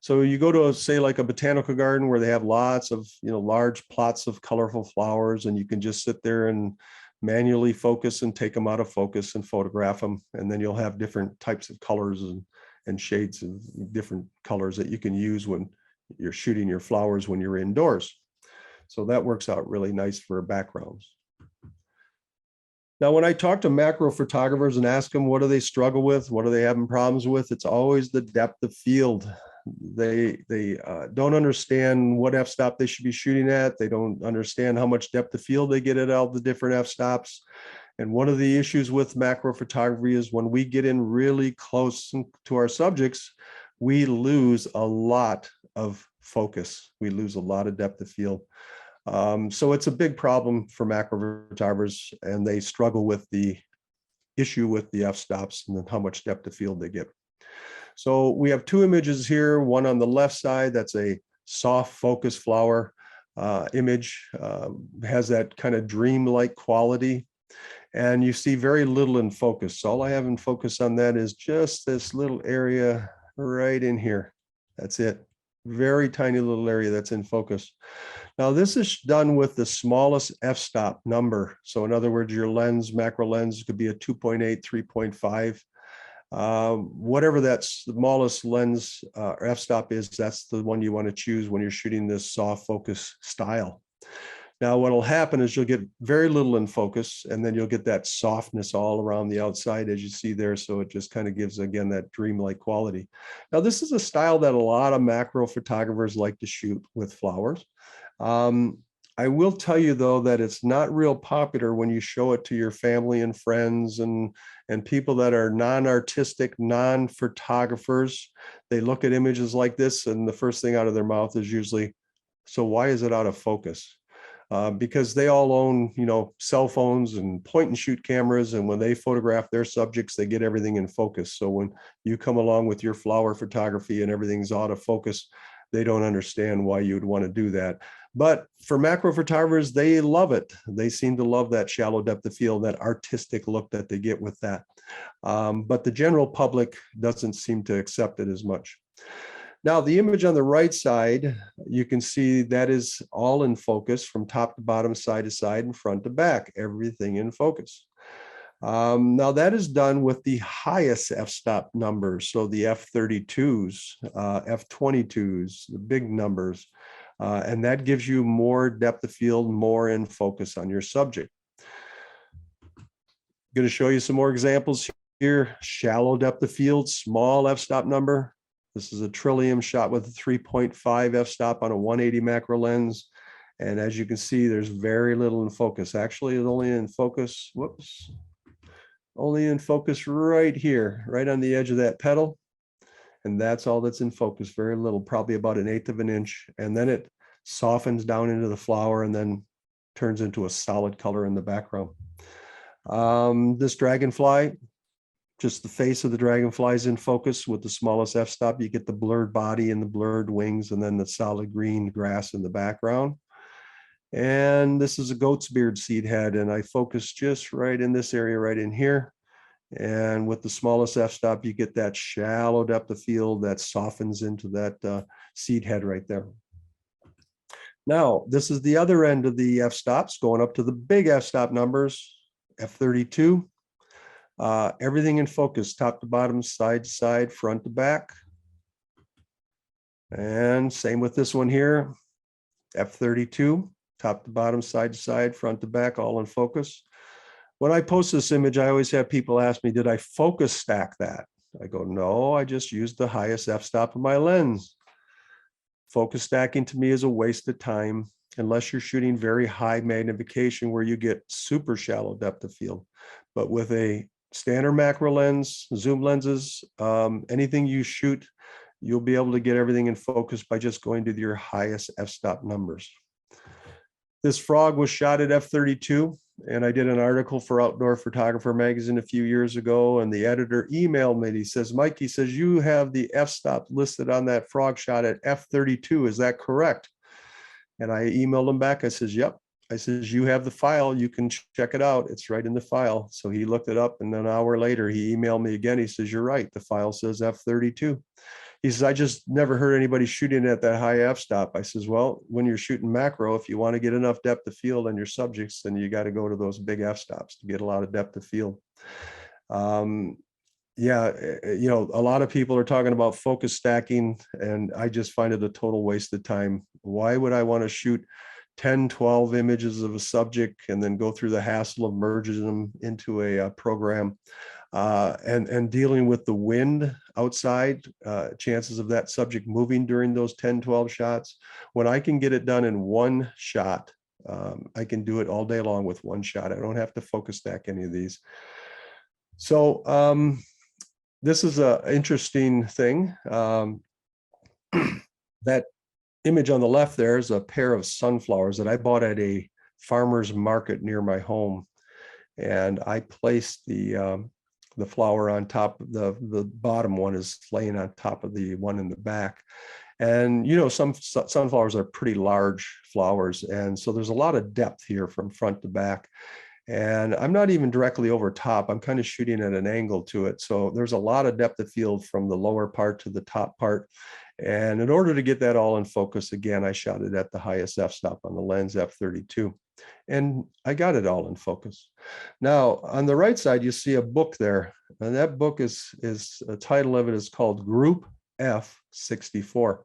So you go to, say, like a botanical garden where they have lots of, large plots of colorful flowers, and you can just sit there and manually focus and take them out of focus and photograph them. And then you'll have different types of colors and shades of different colors that you can use when you're shooting your flowers when you're indoors. So that works out really nice for backgrounds. Now, when I talk to macro photographers and ask them what do they struggle with, what are they having problems with, it's always the depth of field. They don't understand what f-stop they should be shooting at. They don't understand how much depth of field they get at all the different f-stops. And one of the issues with macro photography is when we get in really close to our subjects, we lose a lot of focus. We lose a lot of depth of field. So it's a big problem for macro photographers, and they struggle with the issue with the f-stops and then how much depth of field they get. So we have two images here, one on the left side, that's a soft focus flower image, has that kind of dream-like quality. And you see very little in focus. So all I have in focus on that is just this little area right in here. That's it. Very tiny little area that's in focus. Now this is done with the smallest f-stop number. So in other words, your lens, macro lens, could be a 2.8, 3.5. Whatever that smallest lens f-stop is, that's the one you want to choose when you're shooting this soft focus style. Now what will happen is you'll get very little in focus, and then you'll get that softness all around the outside as you see there. So it just kind of gives, again, that dreamlike quality. Now this is a style that a lot of macro photographers like to shoot with flowers. I will tell you though that it's not real popular when you show it to your family and friends and people that are non-artistic, non-photographers. They look at images like this and the first thing out of their mouth is usually, so why is it out of focus? Because they all own, cell phones and point and shoot cameras. And when they photograph their subjects, they get everything in focus. So when you come along with your flower photography and everything's out of focus, they don't understand why you would want to do that. But for macro photographers, they love it. They seem to love that shallow depth of field, that artistic look that they get with that. But the general public doesn't seem to accept it as much. Now, the image on the right side, you can see that is all in focus from top to bottom, side to side, and front to back, everything in focus. Now that is done with the highest f-stop numbers. So the f32s, f22s, the big numbers, and that gives you more depth of field, more in focus on your subject. I'm going to show you some more examples here. Shallow depth of field, small f-stop number. This is a Trillium shot with a 3.5 f-stop on a 180 macro lens. And as you can see, there's very little in focus. Actually, it's only in focus, only in focus right here, right on the edge of that petal. And that's all that's in focus, very little, probably about 1/8 of an inch. And then it softens down into the flower and then turns into a solid color in the background. This dragonfly, just the face of the dragonfly is in focus with the smallest f-stop. You get the blurred body and the blurred wings, and then the solid green grass in the background. And this is a goat's beard seed head, and I focus just right in this area right in here. And with the smallest f-stop, you get that shallow depth of field that softens into that seed head right there. Now, this is the other end of the f-stops going up to the big f-stop numbers, f32. Everything in focus, top to bottom, side to side, front to back. And same with this one here, f32, top to bottom, side to side, front to back, all in focus. When I post this image, I always have people ask me, did I focus stack that? I go, no, I just used the highest f-stop of my lens. Focus stacking to me is a waste of time unless you're shooting very high magnification where you get super shallow depth of field. But with a standard macro lens, zoom lenses, anything you shoot, you'll be able to get everything in focus by just going to your highest f-stop numbers. This frog was shot at f32, and I did an article for Outdoor Photographer magazine a few years ago, and the editor emailed me. He says, Mike, he says, you have the f-stop listed on that frog shot at f32. Is that correct? And I emailed him back. I says, yep. I says, you have the file. You can check it out. It's right in the file. So he looked it up, and then an hour later, he emailed me again. He says, you're right. The file says f32. He says, I just never heard anybody shooting at that high f-stop. I says, well, when you're shooting macro, if you want to get enough depth of field on your subjects, then you got to go to those big f-stops to get a lot of depth of field. Yeah, you know, a lot of people are talking about focus stacking, and I just find it a total waste of time. Why would I want to shoot 10, 12 images of a subject and then go through the hassle of merging them into a program? And dealing with the wind outside, chances of that subject moving during those 10, 12 shots. When I can get it done in one shot, I can do it all day long with one shot. I don't have to focus stack any of these. So this is an interesting thing. That image on the left there is a pair of sunflowers that I bought at a farmer's market near my home. And I placed the flower on top of the bottom one is laying on top of the one in the back. And, you know, some sunflowers are pretty large flowers. And so there's a lot of depth here from front to back. And I'm not even directly over top. I'm kind of shooting at an angle to it. So there's a lot of depth of field from the lower part to the top part. And in order to get that all in focus, again, I shot it at the highest f-stop on the lens, f32. And I got it all in focus. Now, on the right side, you see a book there. And that book is the title of it is called Group F64.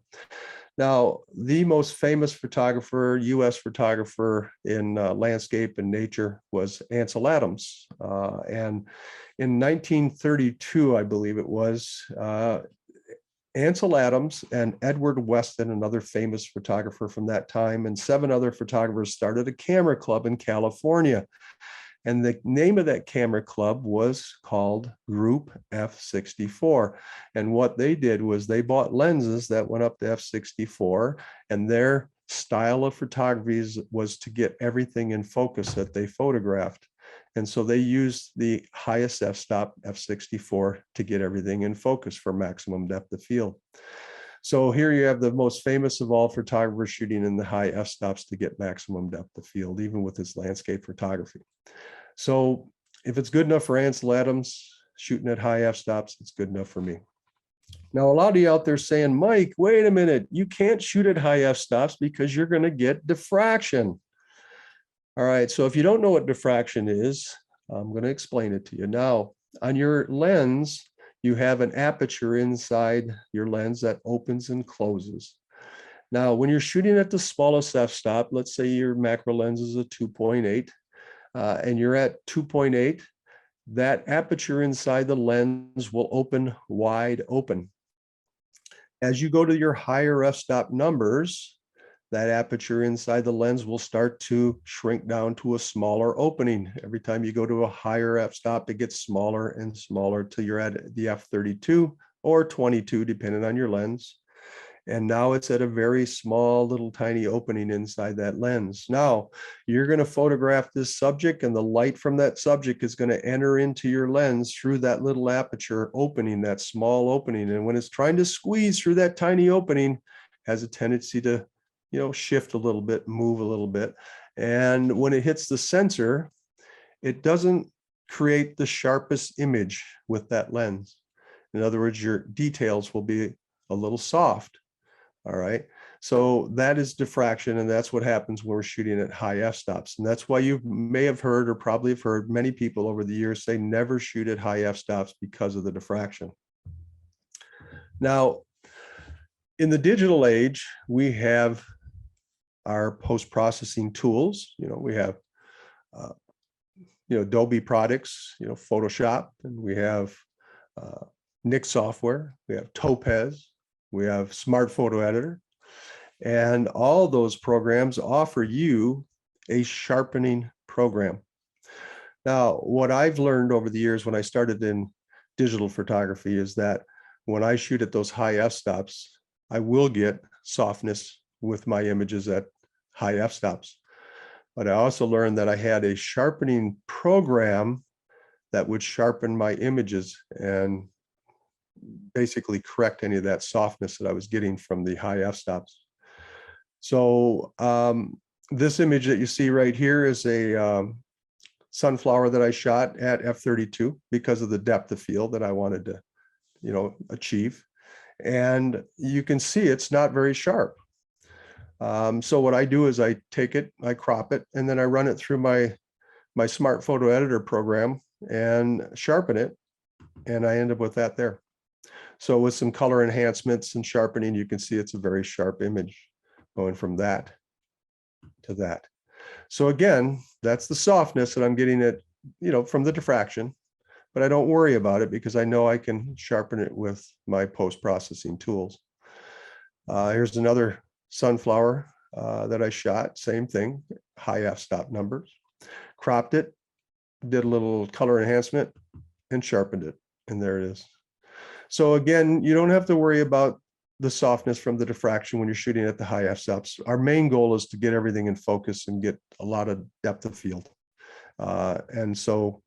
Now, the most famous photographer, US photographer in landscape and nature was Ansel Adams. And in 1932, I believe it was, Ansel Adams and Edward Weston, another famous photographer from that time, and 7 other photographers started a camera club in California. And the name of that camera club was called Group F64. And what they did was they bought lenses that went up to F64, and their style of photography was to get everything in focus that they photographed. And so they used the highest f-stop, f64, to get everything in focus for maximum depth of field. So here you have the most famous of all photographers shooting in the high f-stops to get maximum depth of field, even with his landscape photography. So if it's good enough for Ansel Adams shooting at high f-stops, it's good enough for me. Now, a lot of you out there saying, Mike, wait a minute, you can't shoot at high f-stops because you're going to get diffraction. All right, so if you don't know what diffraction is, I'm going to explain it to you. Now, on your lens, you have an aperture inside your lens that opens and closes. Now, when you're shooting at the smallest f-stop, let's say your macro lens is a 2.8, and you're at 2.8, that aperture inside the lens will open wide open. As you go to your higher f-stop numbers, that aperture inside the lens will start to shrink down to a smaller opening. Every time you go to a higher f-stop, it gets smaller and smaller till you're at the f32 or 22, depending on your lens. And now it's at a very small little tiny opening inside that lens. Now you're going to photograph this subject, and the light from that subject is going to enter into your lens through that little aperture opening, that small opening. And when it's trying to squeeze through that tiny opening, has a tendency to, shift a little bit, move a little bit. And when it hits the sensor, it doesn't create the sharpest image with that lens. In other words, your details will be a little soft. All right. So that is diffraction, and that's what happens when we're shooting at high f-stops. And that's why you may have heard, or probably have heard, many people over the years say never shoot at high f-stops because of the diffraction. Now, in the digital age, we have our post-processing tools. We have Adobe products, Photoshop, and we have Nik software, we have Topaz, we have Smart Photo Editor, and all those programs offer you a sharpening program. Now, what I've learned over the years when I started in digital photography is that when I shoot at those high f-stops, I will get softness with my images at high f-stops. But I also learned that I had a sharpening program that would sharpen my images and basically correct any of that softness that I was getting from the high f-stops. So this image that you see right here is a sunflower that I shot at f32 because of the depth of field that I wanted to, achieve. And you can see it's not very sharp. So what I do is I take it, I crop it, and then I run it through my Smart Photo Editor program and sharpen it, and I end up with that there. So with some color enhancements and sharpening, you can see it's a very sharp image going from that to that. So again, that's the softness that I'm getting it, from the diffraction, but I don't worry about it because I know I can sharpen it with my post-processing tools. Here's another sunflower that I shot, same thing, high f-stop numbers, cropped it, did a little color enhancement and sharpened it, and there it is. So again, you don't have to worry about the softness from the diffraction when you're shooting at the high f-stops. Our main goal is to get everything in focus and get a lot of depth of field. And so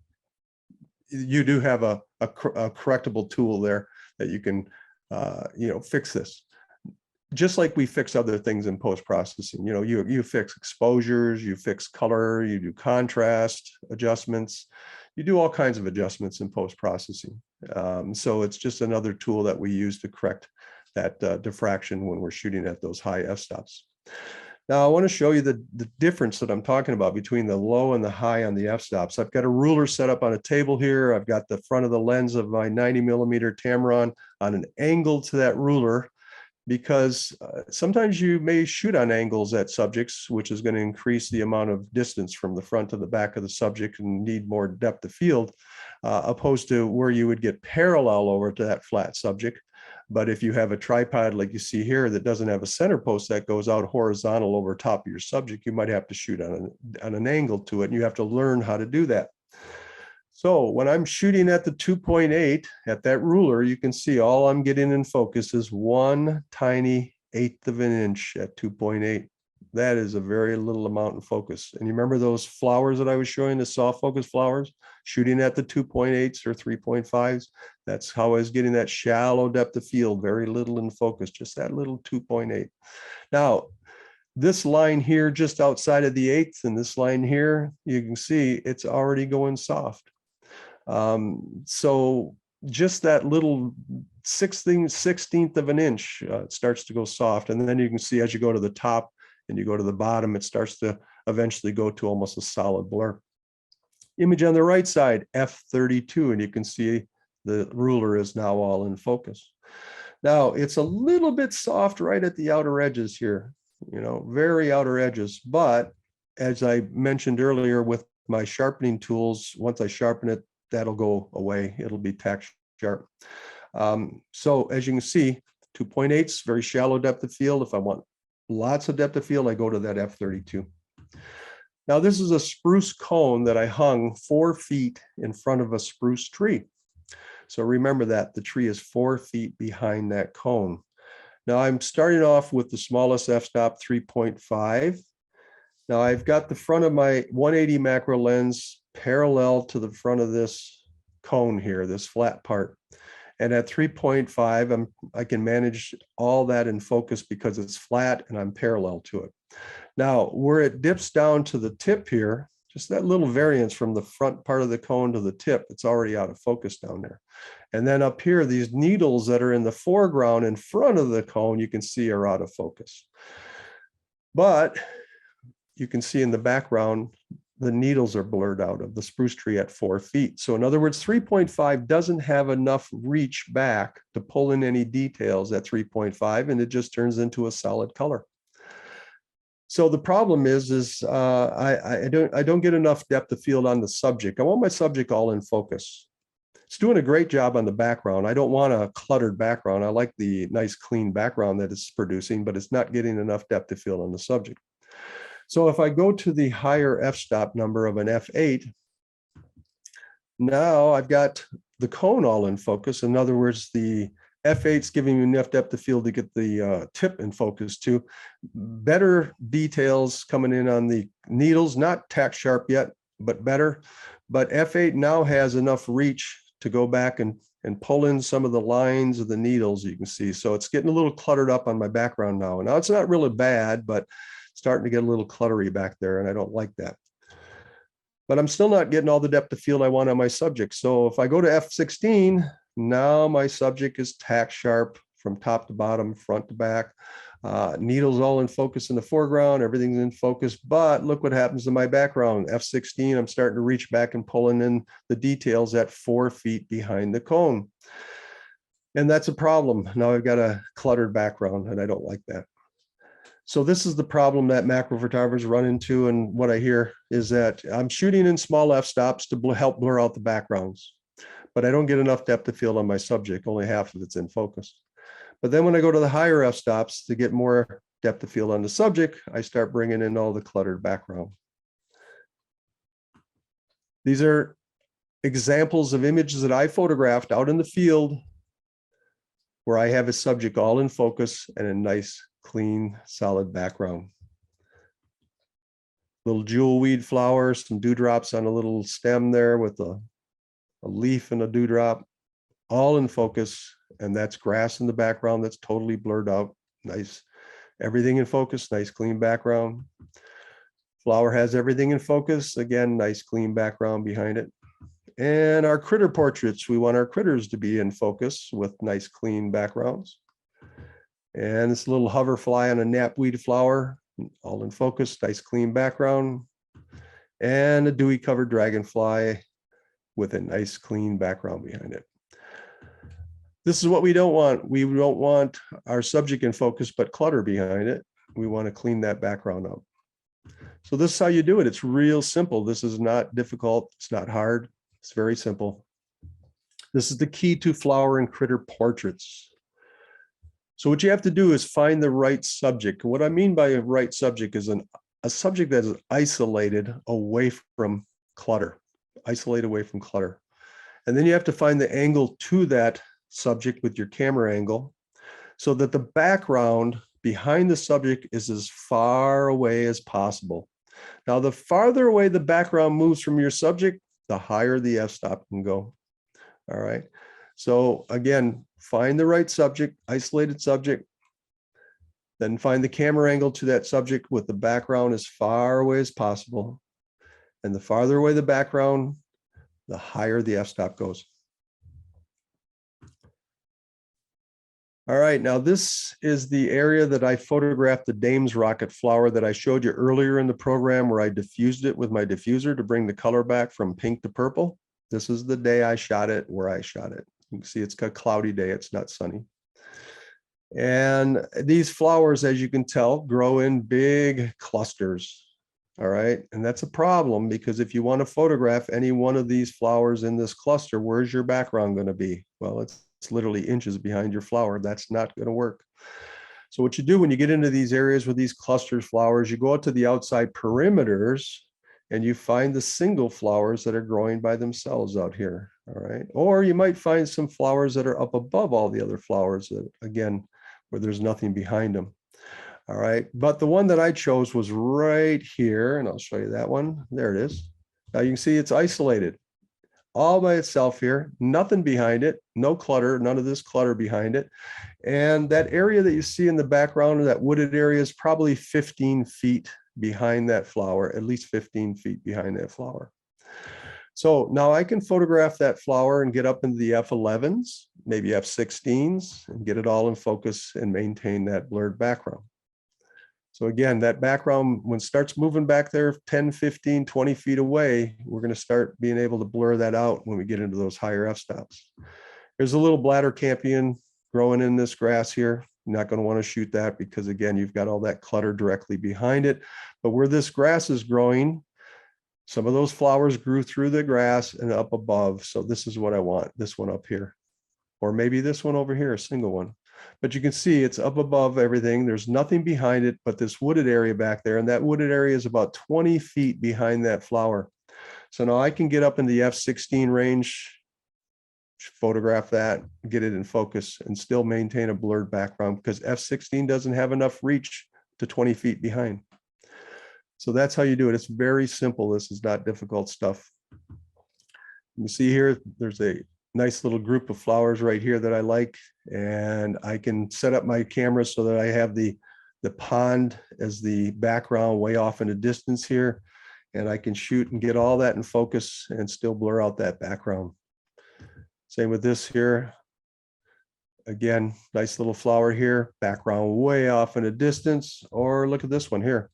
you do have a correctable tool there that you can, fix this. Just like we fix other things in post-processing, you fix exposures, you fix color, you do contrast adjustments, you do all kinds of adjustments in post-processing. So it's just another tool that we use to correct that diffraction when we're shooting at those high f-stops. Now I want to show you the difference that I'm talking about between the low and the high on the f-stops. I've got a ruler set up on a table here. I've got the front of the lens of my 90mm Tamron on an angle to that ruler, because sometimes you may shoot on angles at subjects, which is going to increase the amount of distance from the front to the back of the subject and need more depth of field, opposed to where you would get parallel over to that flat subject. But if you have a tripod like you see here that doesn't have a center post that goes out horizontal over top of your subject, you might have to shoot on an angle to it, and you have to learn how to do that. So when I'm shooting at the 2.8 at that ruler, you can see all I'm getting in focus is one tiny eighth of an inch at 2.8. That is a very little amount in focus. And you remember those flowers that I was showing, the soft focus flowers, shooting at the 2.8s or 3.5s? That's how I was getting that shallow depth of field, very little in focus, just that little 2.8. Now, this line here, just outside of the eighth, and this line here, you can see it's already going soft. So just that little 16th of an inch, it starts to go soft. And then you can see as you go to the top and you go to the bottom, it starts to eventually go to almost a solid blur. Image on the right side, f32, and you can see the ruler is now all in focus. Now it's a little bit soft right at the outer edges here, very outer edges. But as I mentioned earlier with my sharpening tools, once I sharpen it, that'll go away. It'll be tack sharp. So as you can see, 2.8s, very shallow depth of field. If I want lots of depth of field, I go to that f32. Now this is a spruce cone that I hung 4 feet in front of a spruce tree. So remember that the tree is 4 feet behind that cone. Now I'm starting off with the smallest f-stop, 3.5. Now I've got the front of my 180 macro lens parallel to the front of this cone here, this flat part. And at 3.5, I can manage all that in focus because it's flat and I'm parallel to it. Now, where it dips down to the tip here, just that little variance from the front part of the cone to the tip, it's already out of focus down there. And then up here, these needles that are in the foreground in front of the cone, you can see are out of focus. But you can see in the background, the needles are blurred out of the spruce tree at 4 feet. So in other words, 3.5 doesn't have enough reach back to pull in any details at 3.5, and it just turns into a solid color. So the problem is I don't get enough depth of field on the subject. I want my subject all in focus. It's doing a great job on the background. I don't want a cluttered background. I like the nice clean background that it's producing, but it's not getting enough depth of field on the subject. So if I go to the higher f-stop number of an f8, now I've got the cone all in focus. In other words, the f8's giving you enough depth of field to get the tip in focus too. Better details coming in on the needles, not tack sharp yet, but better. But f8 now has enough reach to go back and pull in some of the lines of the needles you can see. So it's getting a little cluttered up on my background now. Now it's not really bad, but starting to get a little cluttery back there, and I don't like that. But I'm still not getting all the depth of field I want on my subject. So if I go to f16, now my subject is tack sharp from top to bottom, front to back. Needles all in focus in the foreground, everything's in focus, but look what happens to my background. F16, I'm starting to reach back and pulling in the details at 4 feet behind the cone. And that's a problem. Now I've got a cluttered background, and I don't like that. So this is the problem that macro photographers run into, and what I hear is that I'm shooting in small f-stops to help blur out the backgrounds, but I don't get enough depth of field on my subject, only half of it's in focus. But then when I go to the higher f-stops to get more depth of field on the subject, I start bringing in all the cluttered background. These are examples of images that I photographed out in the field where I have a subject all in focus and a nice, clean, solid background. Little jewel weed flowers, some dewdrops on a little stem there with a leaf and a dewdrop, all in focus. And that's grass in the background that's totally blurred out. Nice, everything in focus, nice, clean background. Flower has everything in focus. Again, nice, clean background behind it. And our critter portraits, we want our critters to be in focus with nice, clean backgrounds. And this little hoverfly on a knapweed flower, all in focus, nice clean background. And a dewy covered dragonfly with a nice clean background behind it. This is what we don't want. We don't want our subject in focus, but clutter behind it. We want to clean that background up. So this is how you do it. It's real simple. This is not difficult. It's not hard. It's very simple. This is the key to flower and critter portraits. So what you have to do is find the right subject. What I mean by a right subject is a subject that is isolated away from clutter, isolated away from clutter. And then you have to find the angle to that subject with your camera angle so that the background behind the subject is as far away as possible. Now, the farther away the background moves from your subject, the higher the f-stop can go. All right. So again, find the right subject, isolated subject, then find the camera angle to that subject with the background as far away as possible. And the farther away the background, the higher the f-stop goes. All right, now this is the area that I photographed the Dame's rocket flower that I showed you earlier in the program, where I diffused it with my diffuser to bring the color back from pink to purple. This is the day I shot it, where I shot it. You can see it's a cloudy day, it's not sunny. And these flowers, as you can tell, grow in big clusters. All right, and that's a problem, because if you want to photograph any one of these flowers in this cluster, where's your background going to be? Well, it's literally inches behind your flower. That's not going to work. So what you do when you get into these areas with these clusters flowers, you go out to the outside perimeters and you find the single flowers that are growing by themselves out here. All right. Or you might find some flowers that are up above all the other flowers that, again, where there's nothing behind them. All right, but the one that I chose was right here, and I'll show you that one. There it is. Now you can see it's isolated all by itself here, nothing behind it, no clutter, none of this clutter behind it. And that area that you see in the background, that wooded area, is probably 15 feet behind that flower, at least 15 feet behind that flower. So now I can photograph that flower and get up into the F11s, maybe F16s, and get it all in focus and maintain that blurred background. So again, that background, when it starts moving back there 10, 15, 20 feet away, we're going to start being able to blur that out when we get into those higher f-stops. There's a little bladder campion growing in this grass here. You're not going to want to shoot that because, again, you've got all that clutter directly behind it. But where this grass is growing, some of those flowers grew through the grass and up above. So this is what I want, this one up here. Or maybe this one over here, a single one. But you can see it's up above everything. There's nothing behind it but this wooded area back there. And that wooded area is about 20 feet behind that flower. So now I can get up in the F16 range, photograph that, get it in focus, and still maintain a blurred background because F16 doesn't have enough reach to 20 feet behind. So that's how you do it. It's very simple. This is not difficult stuff. You see here, there's a nice little group of flowers right here that I like, and I can set up my camera so that I have the pond as the background way off in the distance here, and I can shoot and get all that in focus and still blur out that background. Same with this here. Again, nice little flower here, background way off in the distance. Or look at this one here.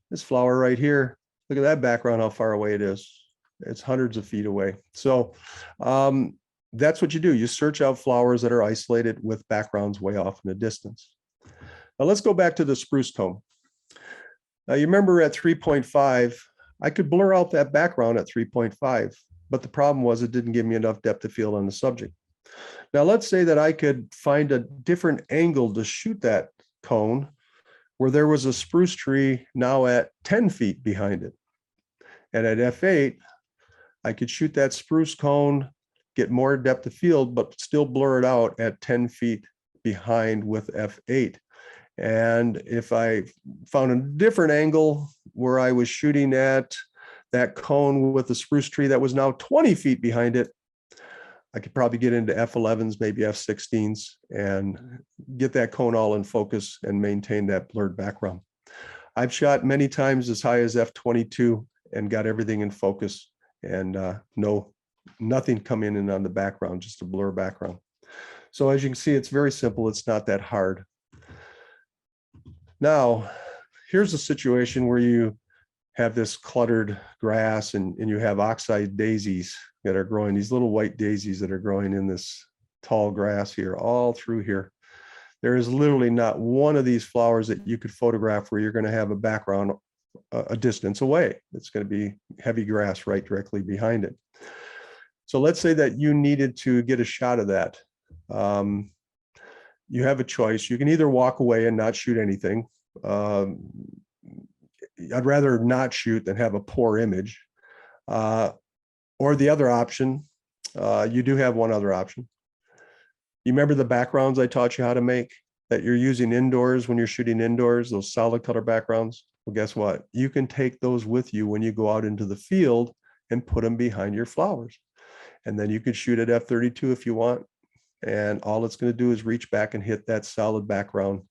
This flower right here, look at that background, how far away it is. It's hundreds of feet away. So that's what you do. You search out flowers that are isolated with backgrounds way off in the distance. Now let's go back to the spruce cone. Now you remember at 3.5, I could blur out that background at 3.5, but the problem was it didn't give me enough depth of field on the subject. Now let's say that I could find a different angle to shoot that cone where there was a spruce tree now at 10 feet behind it. And at F8, I could shoot that spruce cone, get more depth of field, but still blur it out at 10 feet behind with F8. And if I found a different angle where I was shooting at that cone with the spruce tree that was now 20 feet behind it, I could probably get into F11s, maybe F16s, and get that cone all in focus and maintain that blurred background. I've shot many times as high as F22 and got everything in focus, and nothing coming in on the background, just a blur background. So as you can see, it's very simple. It's not that hard. Now, here's a situation where you have this cluttered grass and you have oxeye daisies that are growing, these little white daisies that are growing in this tall grass here, all through here. There is literally not one of these flowers that you could photograph where you're going to have a background a distance away. It's going to be heavy grass right directly behind it. So let's say that you needed to get a shot of that. You have a choice. You can either walk away and not shoot anything. I'd rather not shoot than have a poor image. Or the other option, you do have one other option. You remember the backgrounds I taught you how to make that you're using indoors when you're shooting indoors, those solid color backgrounds? Well, guess what? You can take those with you when you go out into the field and put them behind your flowers. And then you could shoot at F32 if you want. And all it's going to do is reach back and hit that solid background.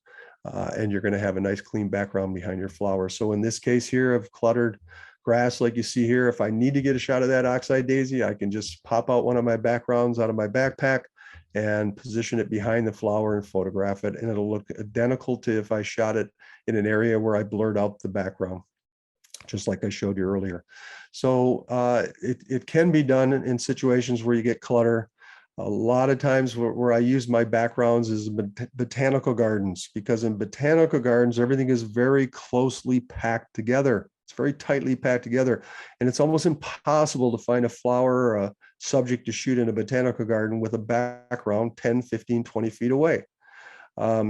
And you're going to have a nice clean background behind your flower. So in this case here of cluttered grass, like you see here, if I need to get a shot of that oxeye daisy, I can just pop out one of my backgrounds out of my backpack and position it behind the flower and photograph it. And it'll look identical to if I shot it in an area where I blurred out the background, just like I showed you earlier. So it can be done in situations where you get clutter. A lot of times where I use my backgrounds is botanical gardens, because in botanical gardens, everything is very closely packed together. It's very tightly packed together. And it's almost impossible to find a flower or a subject to shoot in a botanical garden with a background 10, 15, 20 feet away.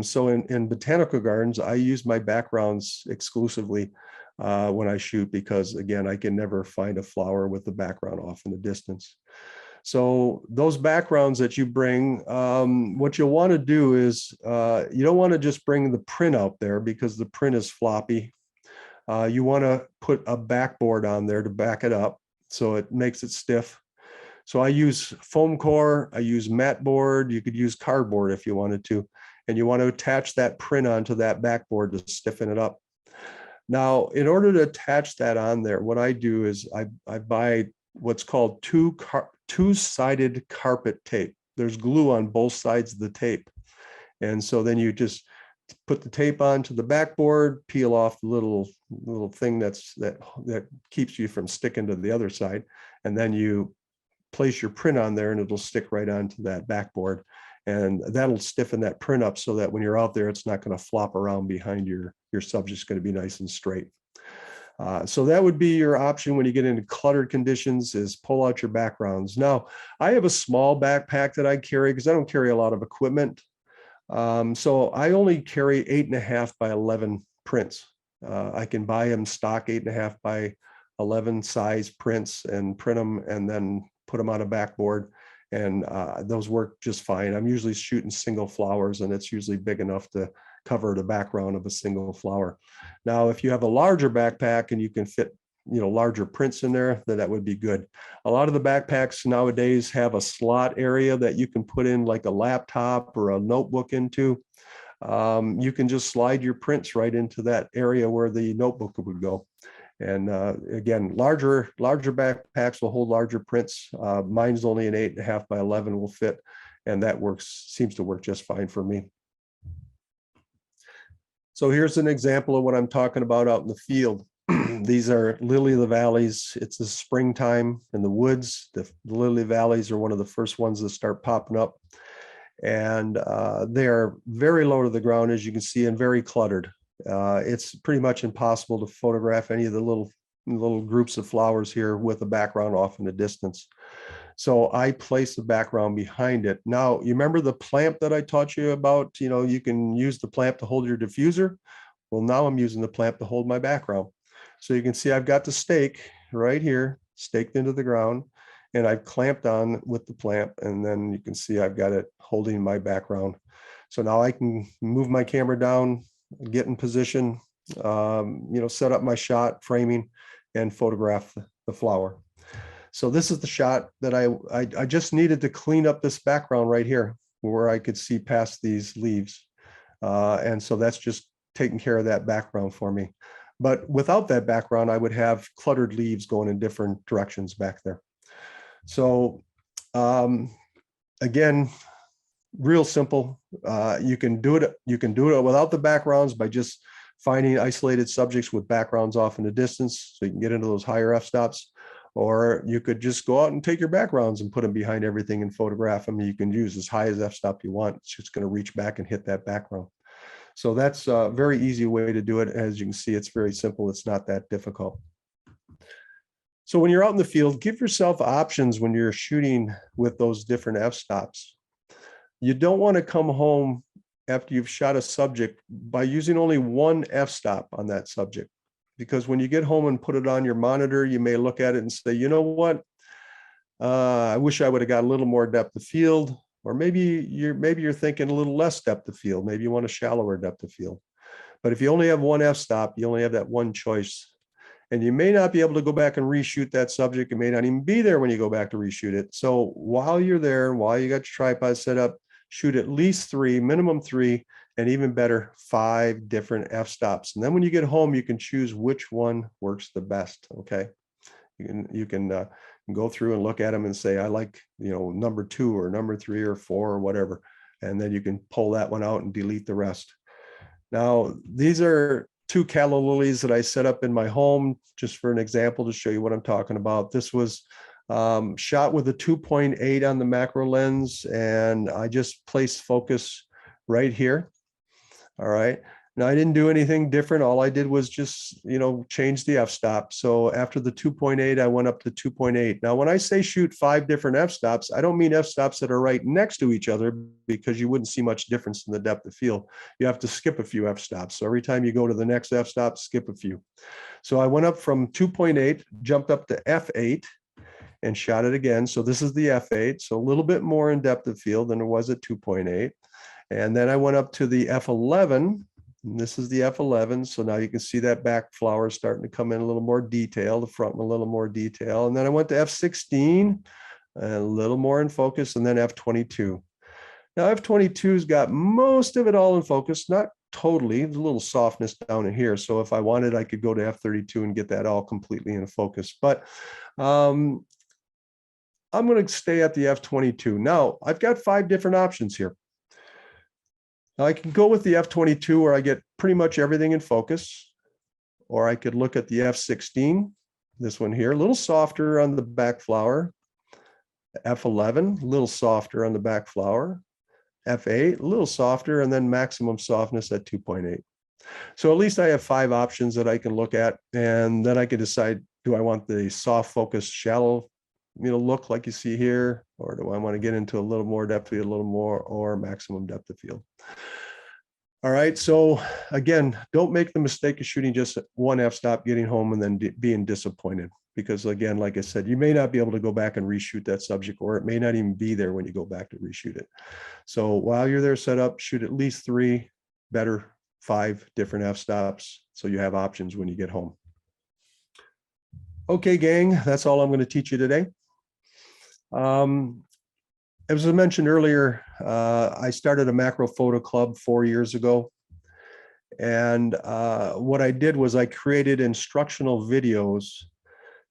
So in botanical gardens, I use my backgrounds exclusively when I shoot, because again, I can never find a flower with the background off in the distance. So those backgrounds that you bring, what you'll want to do is you don't want to just bring the print out there because the print is floppy. You want to put a backboard on there to back it up so it makes it stiff. So I use foam core, I use mat board, you could use cardboard if you wanted to, and you want to attach that print onto that backboard to stiffen it up. Now, in order to attach that on there, what I do is I buy what's called two-sided carpet tape. There's glue on both sides of the tape. And so then you just put the tape onto the backboard, peel off the little thing that keeps you from sticking to the other side. And then you place your print on there and it'll stick right onto that backboard. And that'll stiffen that print up so that when you're out there, it's not going to flop around behind your subject's going to be nice and straight. So that would be your option when you get into cluttered conditions, is pull out your backgrounds. Now, I have a small backpack that I carry because I don't carry a lot of equipment. So I only carry 8.5 by 11 prints. I can buy them stock 8.5 by 11 size prints and print them and then put them on a backboard. And those work just fine. I'm usually shooting single flowers and it's usually big enough to cover the background of a single flower. Now, if you have a larger backpack and you can fit, larger prints in there, then that would be good. A lot of the backpacks nowadays have a slot area that you can put in like a laptop or a notebook into. You can just slide your prints right into that area where the notebook would go. And again, larger backpacks will hold larger prints. Mine's only an 8.5 by 11 will fit, and that seems to work just fine for me. So here's an example of what I'm talking about out in the field. These are lily of the valleys. It's the springtime in the woods. The lily valleys are one of the first ones that start popping up. And they are very low to the ground, as you can see, and very cluttered. It's pretty much impossible to photograph any of the little groups of flowers here with a background off in the distance. So I place the background behind it. Now, you remember the plamp that I taught you about? You can use the plamp to hold your diffuser. Well, now I'm using the plamp to hold my background. So you can see I've got the stake right here, staked into the ground, and I've clamped on with the clamp, and then you can see I've got it holding my background. So now I can move my camera down, get in position, set up my shot, framing, and photograph the flower. So this is the shot that I just needed to clean up this background right here where I could see past these leaves. And so that's just taking care of that background for me. But without that background, I would have cluttered leaves going in different directions back there. So again, real simple. You can do it without the backgrounds by just finding isolated subjects with backgrounds off in the distance so you can get into those higher f-stops. Or you could just go out and take your backgrounds and put them behind everything and photograph them. You can use as high as f-stop you want. It's just going to reach back and hit that background. So that's a very easy way to do it. As you can see, it's very simple. It's not that difficult. So when you're out in the field, give yourself options when you're shooting with those different f-stops. You don't want to come home after you've shot a subject by using only one f-stop on that subject. Because when you get home and put it on your monitor, you may look at it and say, you know what? I wish I would have got a little more depth of field, or maybe you're thinking a little less depth of field. Maybe you want a shallower depth of field. But if you only have one f-stop, you only have that one choice. And you may not be able to go back and reshoot that subject. It may not even be there when you go back to reshoot it. So while you're there, while you got your tripod set up, shoot at least 3, minimum 3, and even better, 5 different f-stops. And then when you get home, you can choose which one works the best. Okay, you can go through and look at them and say, I like number 2 or number 3 or 4 or whatever, and then you can pull that one out and delete the rest. Now, these are 2 calla lilies that I set up in my home just for an example to show you what I'm talking about. This was shot with a 2.8 on the macro lens, and I just placed focus right here. All right. Now I didn't do anything different. All I did was just, change the f-stop. So after the 2.8, I went up to 2.8. Now, when I say shoot 5 different f-stops, I don't mean f-stops that are right next to each other, because you wouldn't see much difference in the depth of field. You have to skip a few f-stops. So every time you go to the next f-stop, skip a few. So I went up from 2.8, jumped up to f8. and shot it again. So this is the f8, so a little bit more in depth of field than it was at 2.8. And then I went up to the f11. And this is the f11. So now you can see that back flower starting to come in a little more detail, the front in a little more detail. And then I went to f16, a little more in focus, and then f22. Now f22's got most of it all in focus, not totally, there's a little softness down in here. So if I wanted, I could go to f32 and get that all completely in focus. But I'm going to stay at the f22. Now I've got 5 different options here. Now I can go with the f22 where I get pretty much everything in focus, or I could look at the f16, this one here, a little softer on the back flower, f11, a little softer on the back flower, f8, a little softer, and then maximum softness at 2.8. So at least I have 5 options that I can look at, and then I can decide, do I want the soft focus, shallow, look like you see here, or do I want to get into a little more depth of field, a little more, or maximum depth of field? All right, so again, don't make the mistake of shooting just one f-stop, getting home, and then being disappointed. Because again, like I said, you may not be able to go back and reshoot that subject, or it may not even be there when you go back to reshoot it. So while you're there set up, shoot at least 3, better 5 different f-stops, so you have options when you get home. Okay, gang, that's all I'm going to teach you today. As I mentioned earlier, I started a macro photo club 4 years ago. And what I did was I created instructional videos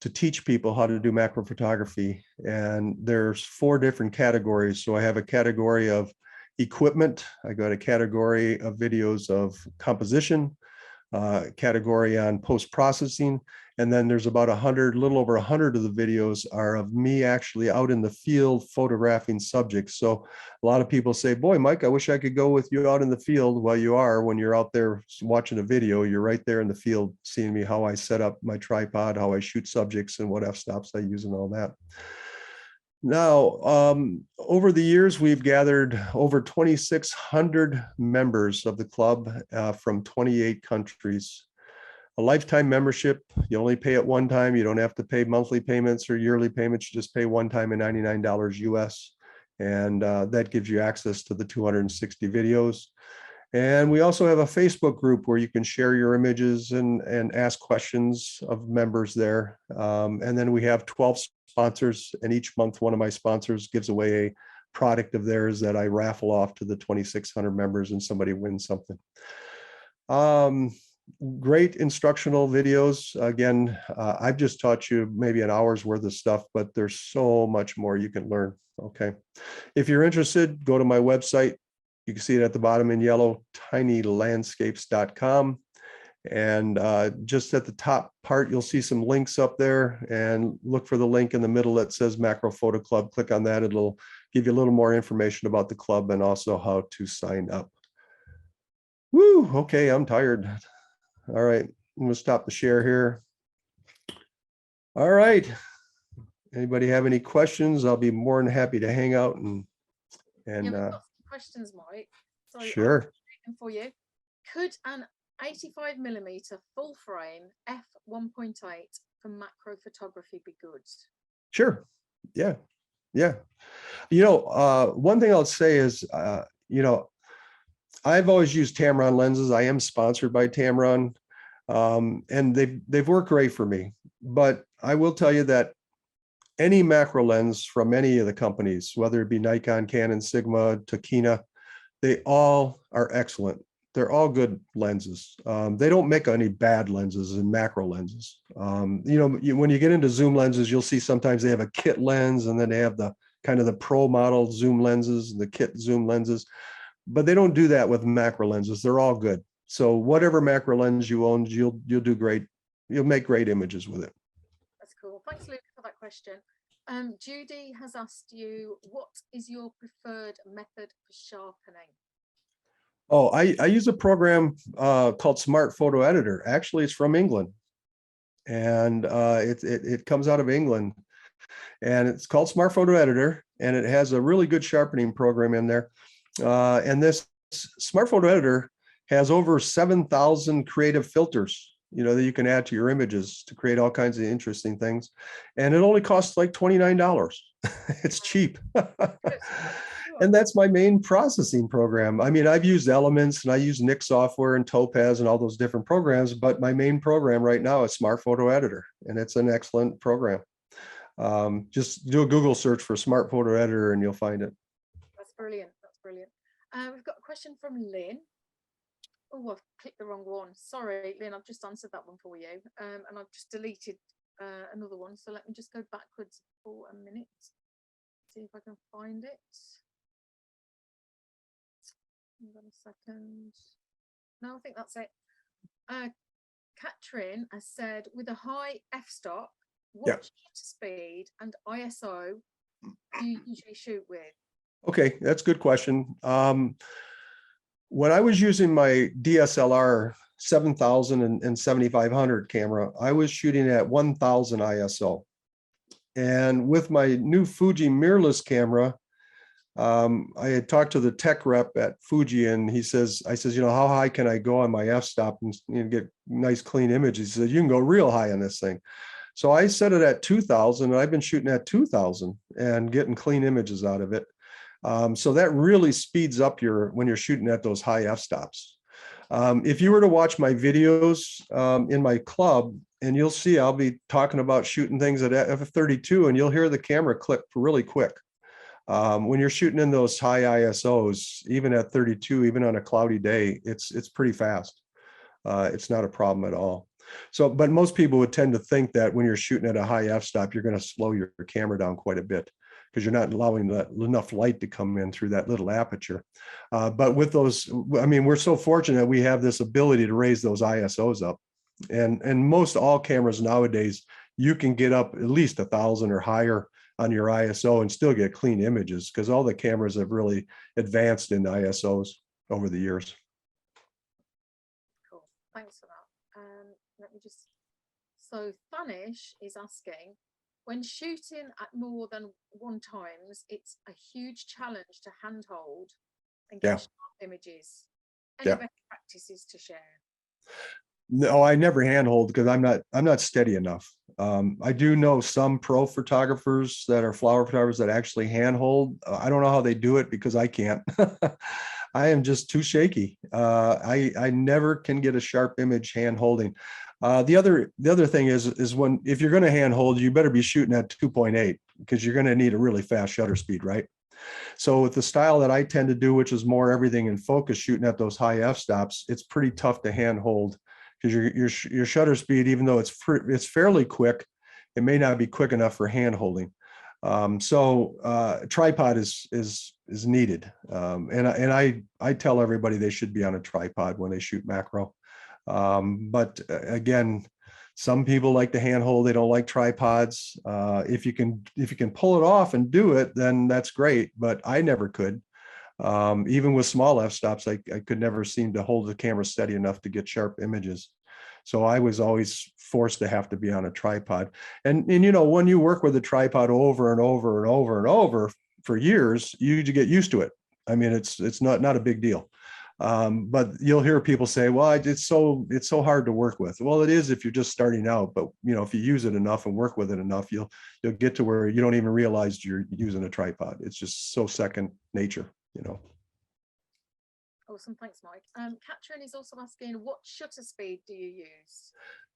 to teach people how to do macro photography. And there's 4 different categories. So I have a category of equipment. I got a category of videos of composition, category on post-processing. And then there's about 100, a little over 100 of the videos are of me actually out in the field photographing subjects. So a lot of people say, boy, Mike, I wish I could go with you out in the field. Well, you are. When you're out there watching a video, you're right there in the field seeing me, how I set up my tripod, how I shoot subjects, and what f-stops I use and all that. Now, over the years, we've gathered over 2,600 members of the club from 28 countries. A lifetime membership, you only pay it one time. You don't have to pay monthly payments or yearly payments. You just pay one time at $99 US. And that gives you access to the 260 videos. And we also have a Facebook group where you can share your images and ask questions of members there. And then we have 12 sponsors, and each month one of my sponsors gives away a product of theirs that I raffle off to the 2,600 members, and somebody wins something. Great instructional videos. Again, I've just taught you maybe an hour's worth of stuff, but there's so much more you can learn. Okay. If you're interested, go to my website. You can see it at the bottom in yellow, tinylandscapes.com. And just at the top part, you'll see some links up there, and look for the link in the middle that says Macro Photo Club. Click on that. It'll give you a little more information about the club and also how to sign up. Woo, okay, I'm tired. All right, I'm going to stop the share here. All right. Anybody have any questions? I'll be more than happy to hang out and Yeah, we've got some questions, Mike. So sure. For you, could an 85mm full frame f1.8 for macro photography be good? Sure. Yeah. Yeah. One thing I'll say is, I've always used Tamron lenses. I am sponsored by Tamron, and they've worked great for me. But I will tell you that any macro lens from any of the companies, whether it be Nikon, Canon, Sigma, Tokina, they all are excellent. They're all good lenses. They don't make any bad lenses and macro lenses. When you get into zoom lenses, you'll see sometimes they have a kit lens, and then they have the kind of the pro model zoom lenses and the kit zoom lenses. But they don't do that with macro lenses. They're all good. So whatever macro lens you own, you'll do great. You'll make great images with it. That's cool. Thanks, Luke, for that question. Judy has asked you, what is your preferred method for sharpening? Oh, I use a program called Smart Photo Editor. Actually, it's from England, and it comes out of England, and it's called Smart Photo Editor, and it has a really good sharpening program in there. And this Smart Photo Editor has over 7,000 creative filters you know, that you can add to your images to create all kinds of interesting things. And it only costs like $29. It's cheap. And that's my main processing program. I mean, I've used Elements and I use Nik software and Topaz and all those different programs, but my main program right now is Smart Photo Editor, and it's an excellent program. Just do a Google search for Smart Photo Editor and you'll find it. That's brilliant. That's brilliant. We've got a question from Lynn. Oh, I've clicked the wrong one. Sorry, Lynn, I've just answered that one for you. And I've just deleted another one. So let me just go backwards for a minute. See if I can find it. Hold on a second. No, I think that's it. Katrin has said, with a high f-stop, what shutter speed and ISO do you usually shoot with? Okay, that's a good question. When I was using my DSLR 7000 and 7500 camera, I was shooting at 1000 ISO. And with my new Fuji mirrorless camera, I had talked to the tech rep at Fuji, and I says, you know, how high can I go on my f-stop and, you know, get nice clean images? He said, you can go real high on this thing. So I set it at 2000, and I've been shooting at 2000 and getting clean images out of it. So that really speeds up when you're shooting at those high f-stops. If you were to watch my videos in my club, and you'll see I'll be talking about shooting things at f32, and you'll hear the camera click really quick. When you're shooting in those high ISOs, even at 32, even on a cloudy day, it's pretty fast. It's not a problem at all. So, but most people would tend to think that when you're shooting at a high f-stop, you're going to slow your camera down quite a bit because you're not allowing enough light to come in through that little aperture. But with those, I mean, we're so fortunate we have this ability to raise those ISOs up. And most all cameras nowadays, you can get up at least 1000 or higher on your ISO and still get clean images because all the cameras have really advanced in ISOs over the years. Cool, thanks for that. Let me just, so Thanish is asking, when shooting at more than one times, it's a huge challenge to handhold and get sharp images. Any best practices to share? No, I never handhold because I'm not steady enough. I do know some pro photographers that are flower photographers that actually handhold. I don't know how they do it because I can't. I am just too shaky. I never can get a sharp image hand holding. The other thing is if you're going to hand hold, you better be shooting at 2.8 because you're going to need a really fast shutter speed, right? So with the style that I tend to do, which is more everything in focus, shooting at those high f-stops, it's pretty tough to hand hold because your shutter speed, even though it's fairly quick, it may not be quick enough for hand holding. Tripod is needed, and I tell everybody they should be on a tripod when they shoot macro. But again, some people like to handhold; they don't like tripods. If you can pull it off and do it, then that's great. But I never could. Even with small f-stops, I could never seem to hold the camera steady enough to get sharp images. So I was always forced to have to be on a tripod. And you know, when you work with a tripod over and over and over and over for years, you get used to it. I mean, it's not a big deal. But you'll hear people say, well, it's so hard to work with. Well, it is if you're just starting out, but you know, if you use it enough and work with it enough, you'll get to where you don't even realize you're using a tripod. It's just so second nature, you know. Awesome, thanks, Mike. Katrin is also asking, what shutter speed do you use?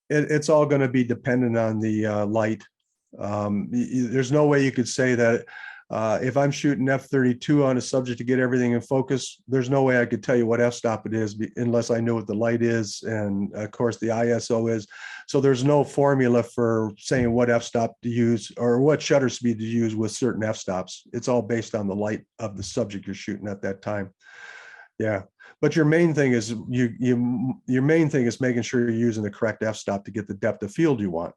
It's all going to be dependent on the light. There's no way you could say that if I'm shooting f32 on a subject to get everything in focus, there's no way I could tell you what f-stop it is unless I know what the light is and of course the ISO is. So there's no formula for saying what f-stop to use or what shutter speed to use with certain f-stops. It's all based on the light of the subject you're shooting at that time. Yeah, but your main thing is your main thing is making sure you're using the correct f-stop to get the depth of field you want,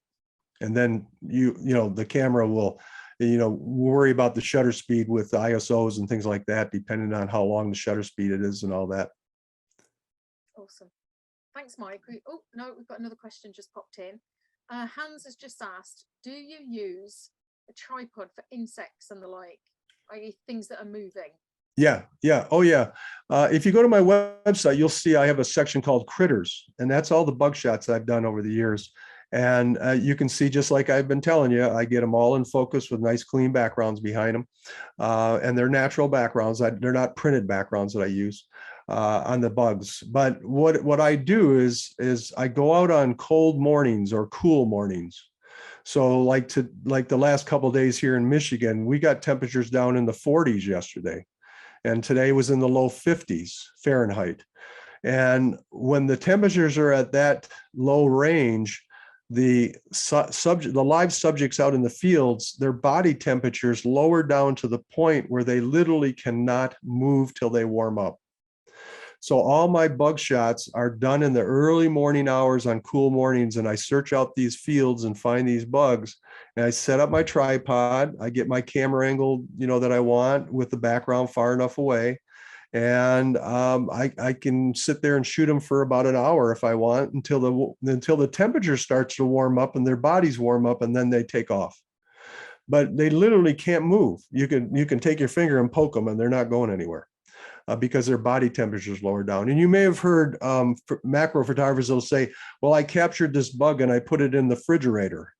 and then you know the camera will, you know, worry about the shutter speed with the ISOs and things like that, depending on how long the shutter speed it is and all that. Awesome, thanks, Mike. Oh no, we've got another question just popped in. Hans has just asked, do you use a tripod for insects and the like, i.e. things that are moving? Yeah, yeah, oh yeah. If you go to my website, you'll see I have a section called critters, and that's all the bug shots I've done over the years. And you can see, just like I've been telling you, I get them all in focus with nice clean backgrounds behind them. And they're natural backgrounds. They're not printed backgrounds that I use on the bugs. But what I do is I go out on cold mornings or cool mornings. So like the last couple of days here in Michigan, we got temperatures down in the 40s yesterday, and today was in the low 50s Fahrenheit. And when the temperatures are at that low range, the live subjects out in the fields, their body temperatures lower down to the point where they literally cannot move till they warm up. So all my bug shots are done in the early morning hours on cool mornings, and I search out these fields and find these bugs. And I set up my tripod. I get my camera angle, that I want with the background far enough away. And I can sit there and shoot them for about an hour if I want, until the temperature starts to warm up and their bodies warm up, and then they take off. But they literally can't move. You can take your finger and poke them and they're not going anywhere. Because their body temperature is lower down. And you may have heard macro photographers will say, well, I captured this bug and I put it in the refrigerator,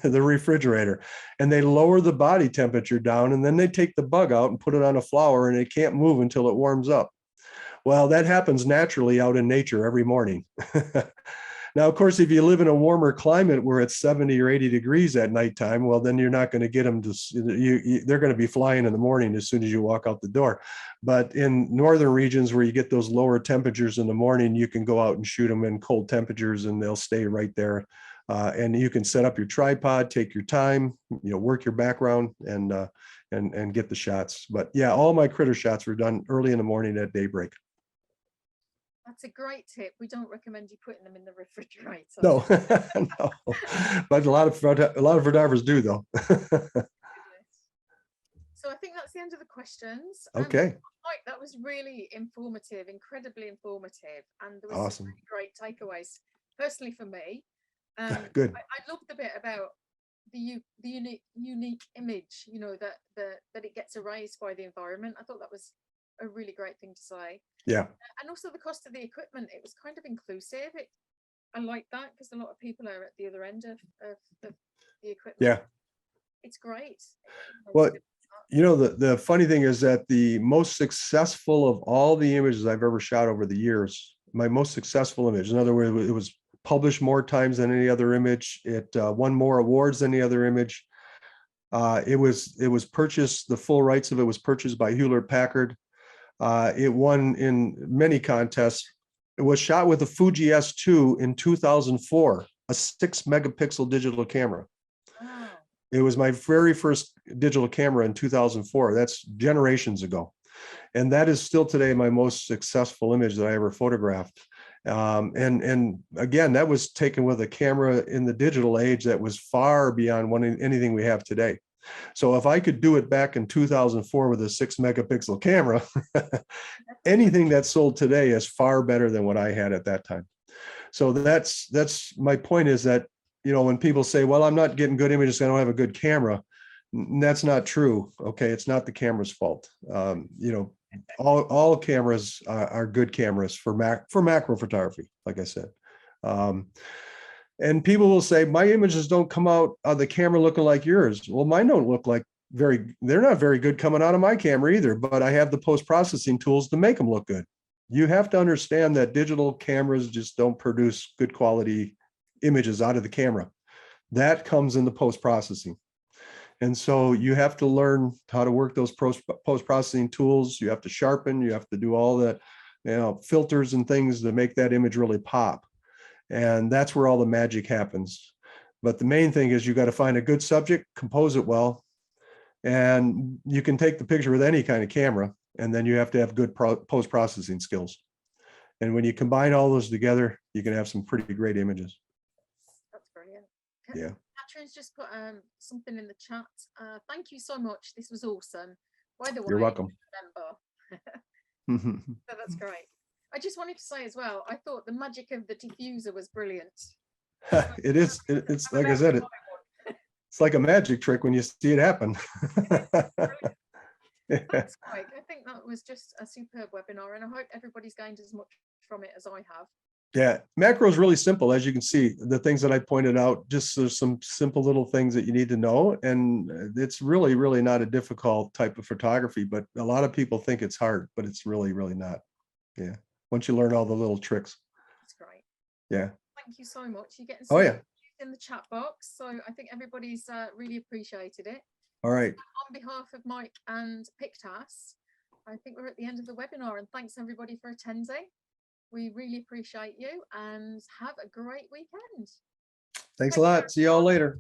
the refrigerator, and they lower the body temperature down, and then they take the bug out and put it on a flower, and it can't move until it warms up. Well, that happens naturally out in nature every morning. Now, of course, if you live in a warmer climate where it's 70 or 80 degrees at nighttime, well, then you're not going to get them to, they're going to be flying in the morning as soon as you walk out the door. But in northern regions where you get those lower temperatures in the morning, you can go out and shoot them in cold temperatures and they'll stay right there. And you can set up your tripod, take your time, work your background and get the shots. But yeah, all my critter shots were done early in the morning at daybreak. That's a great tip. We don't recommend you putting them in the refrigerator. No, no, but a lot of photographers do, though. So I think that's the end of the questions. Okay. Mike, that was really informative, incredibly informative, and there was Awesome. some really great takeaways. Personally, for me, Good. I loved the bit about the unique image, that it gets erased by the environment. I thought that was a really great thing to say. Yeah. And also the cost of the equipment, it was kind of inclusive. I like that, because a lot of people are at the other end of the equipment. Yeah. It's great. Well, the funny thing is that the most successful of all the images I've ever shot over the years, my most successful image, in other words, it was published more times than any other image. It won more awards than any other image. It was purchased, the full rights of it was purchased by Hewlett Packard. It won in many contests. It was shot with a Fuji S2 in 2004, a 6 megapixel digital camera. Wow. It was my very first digital camera in 2004. That's generations ago. And that is still today my most successful image that I ever photographed. And again, that was taken with a camera in the digital age that was far beyond anything we have today. So if I could do it back in 2004 with a 6 megapixel camera, anything that's sold today is far better than what I had at that time. So that's my point, is that, when people say, well, I'm not getting good images, I don't have a good camera. That's not true. Okay. It's not the camera's fault. All cameras are good cameras for macro photography, like I said. And people will say, my images don't come out of the camera looking like yours. Well, mine don't look like they're not very good coming out of my camera either, but I have the post-processing tools to make them look good. You have to understand that digital cameras just don't produce good quality images out of the camera. That comes in the post-processing. And so you have to learn how to work those post-processing tools. You have to sharpen, you have to do all that, filters and things to make that image really pop. And that's where all the magic happens. But the main thing is you got to find a good subject, compose it well, and you can take the picture with any kind of camera, and then you have to have good post-processing skills. And when you combine all those together, you can have some pretty great images. That's brilliant. Yeah. Catherine's just put something in the chat. Thank you so much. This was awesome. By the way, You're welcome. Remember. So that's great. I just wanted to say as well, I thought the magic of the diffuser was brilliant. It is. It's like I said, it's like a magic trick when you see it happen. Thanks, Mike. I think that was just a superb webinar, and I hope everybody's gained as much from it as I have. Yeah, macro is really simple. As you can see, the things that I pointed out, just there's some simple little things that you need to know. And it's really, really not a difficult type of photography, but a lot of people think it's hard, but it's really, really not. Yeah. Once you learn all the little tricks. That's great. Yeah. Thank you so much. You're getting Oh, yeah. in the chat box. So I think everybody's really appreciated it. All right. On behalf of Mike and Pictas, I think we're at the end of the webinar, and thanks everybody for attending. We really appreciate you, and have a great weekend. Thanks a lot. See you all later.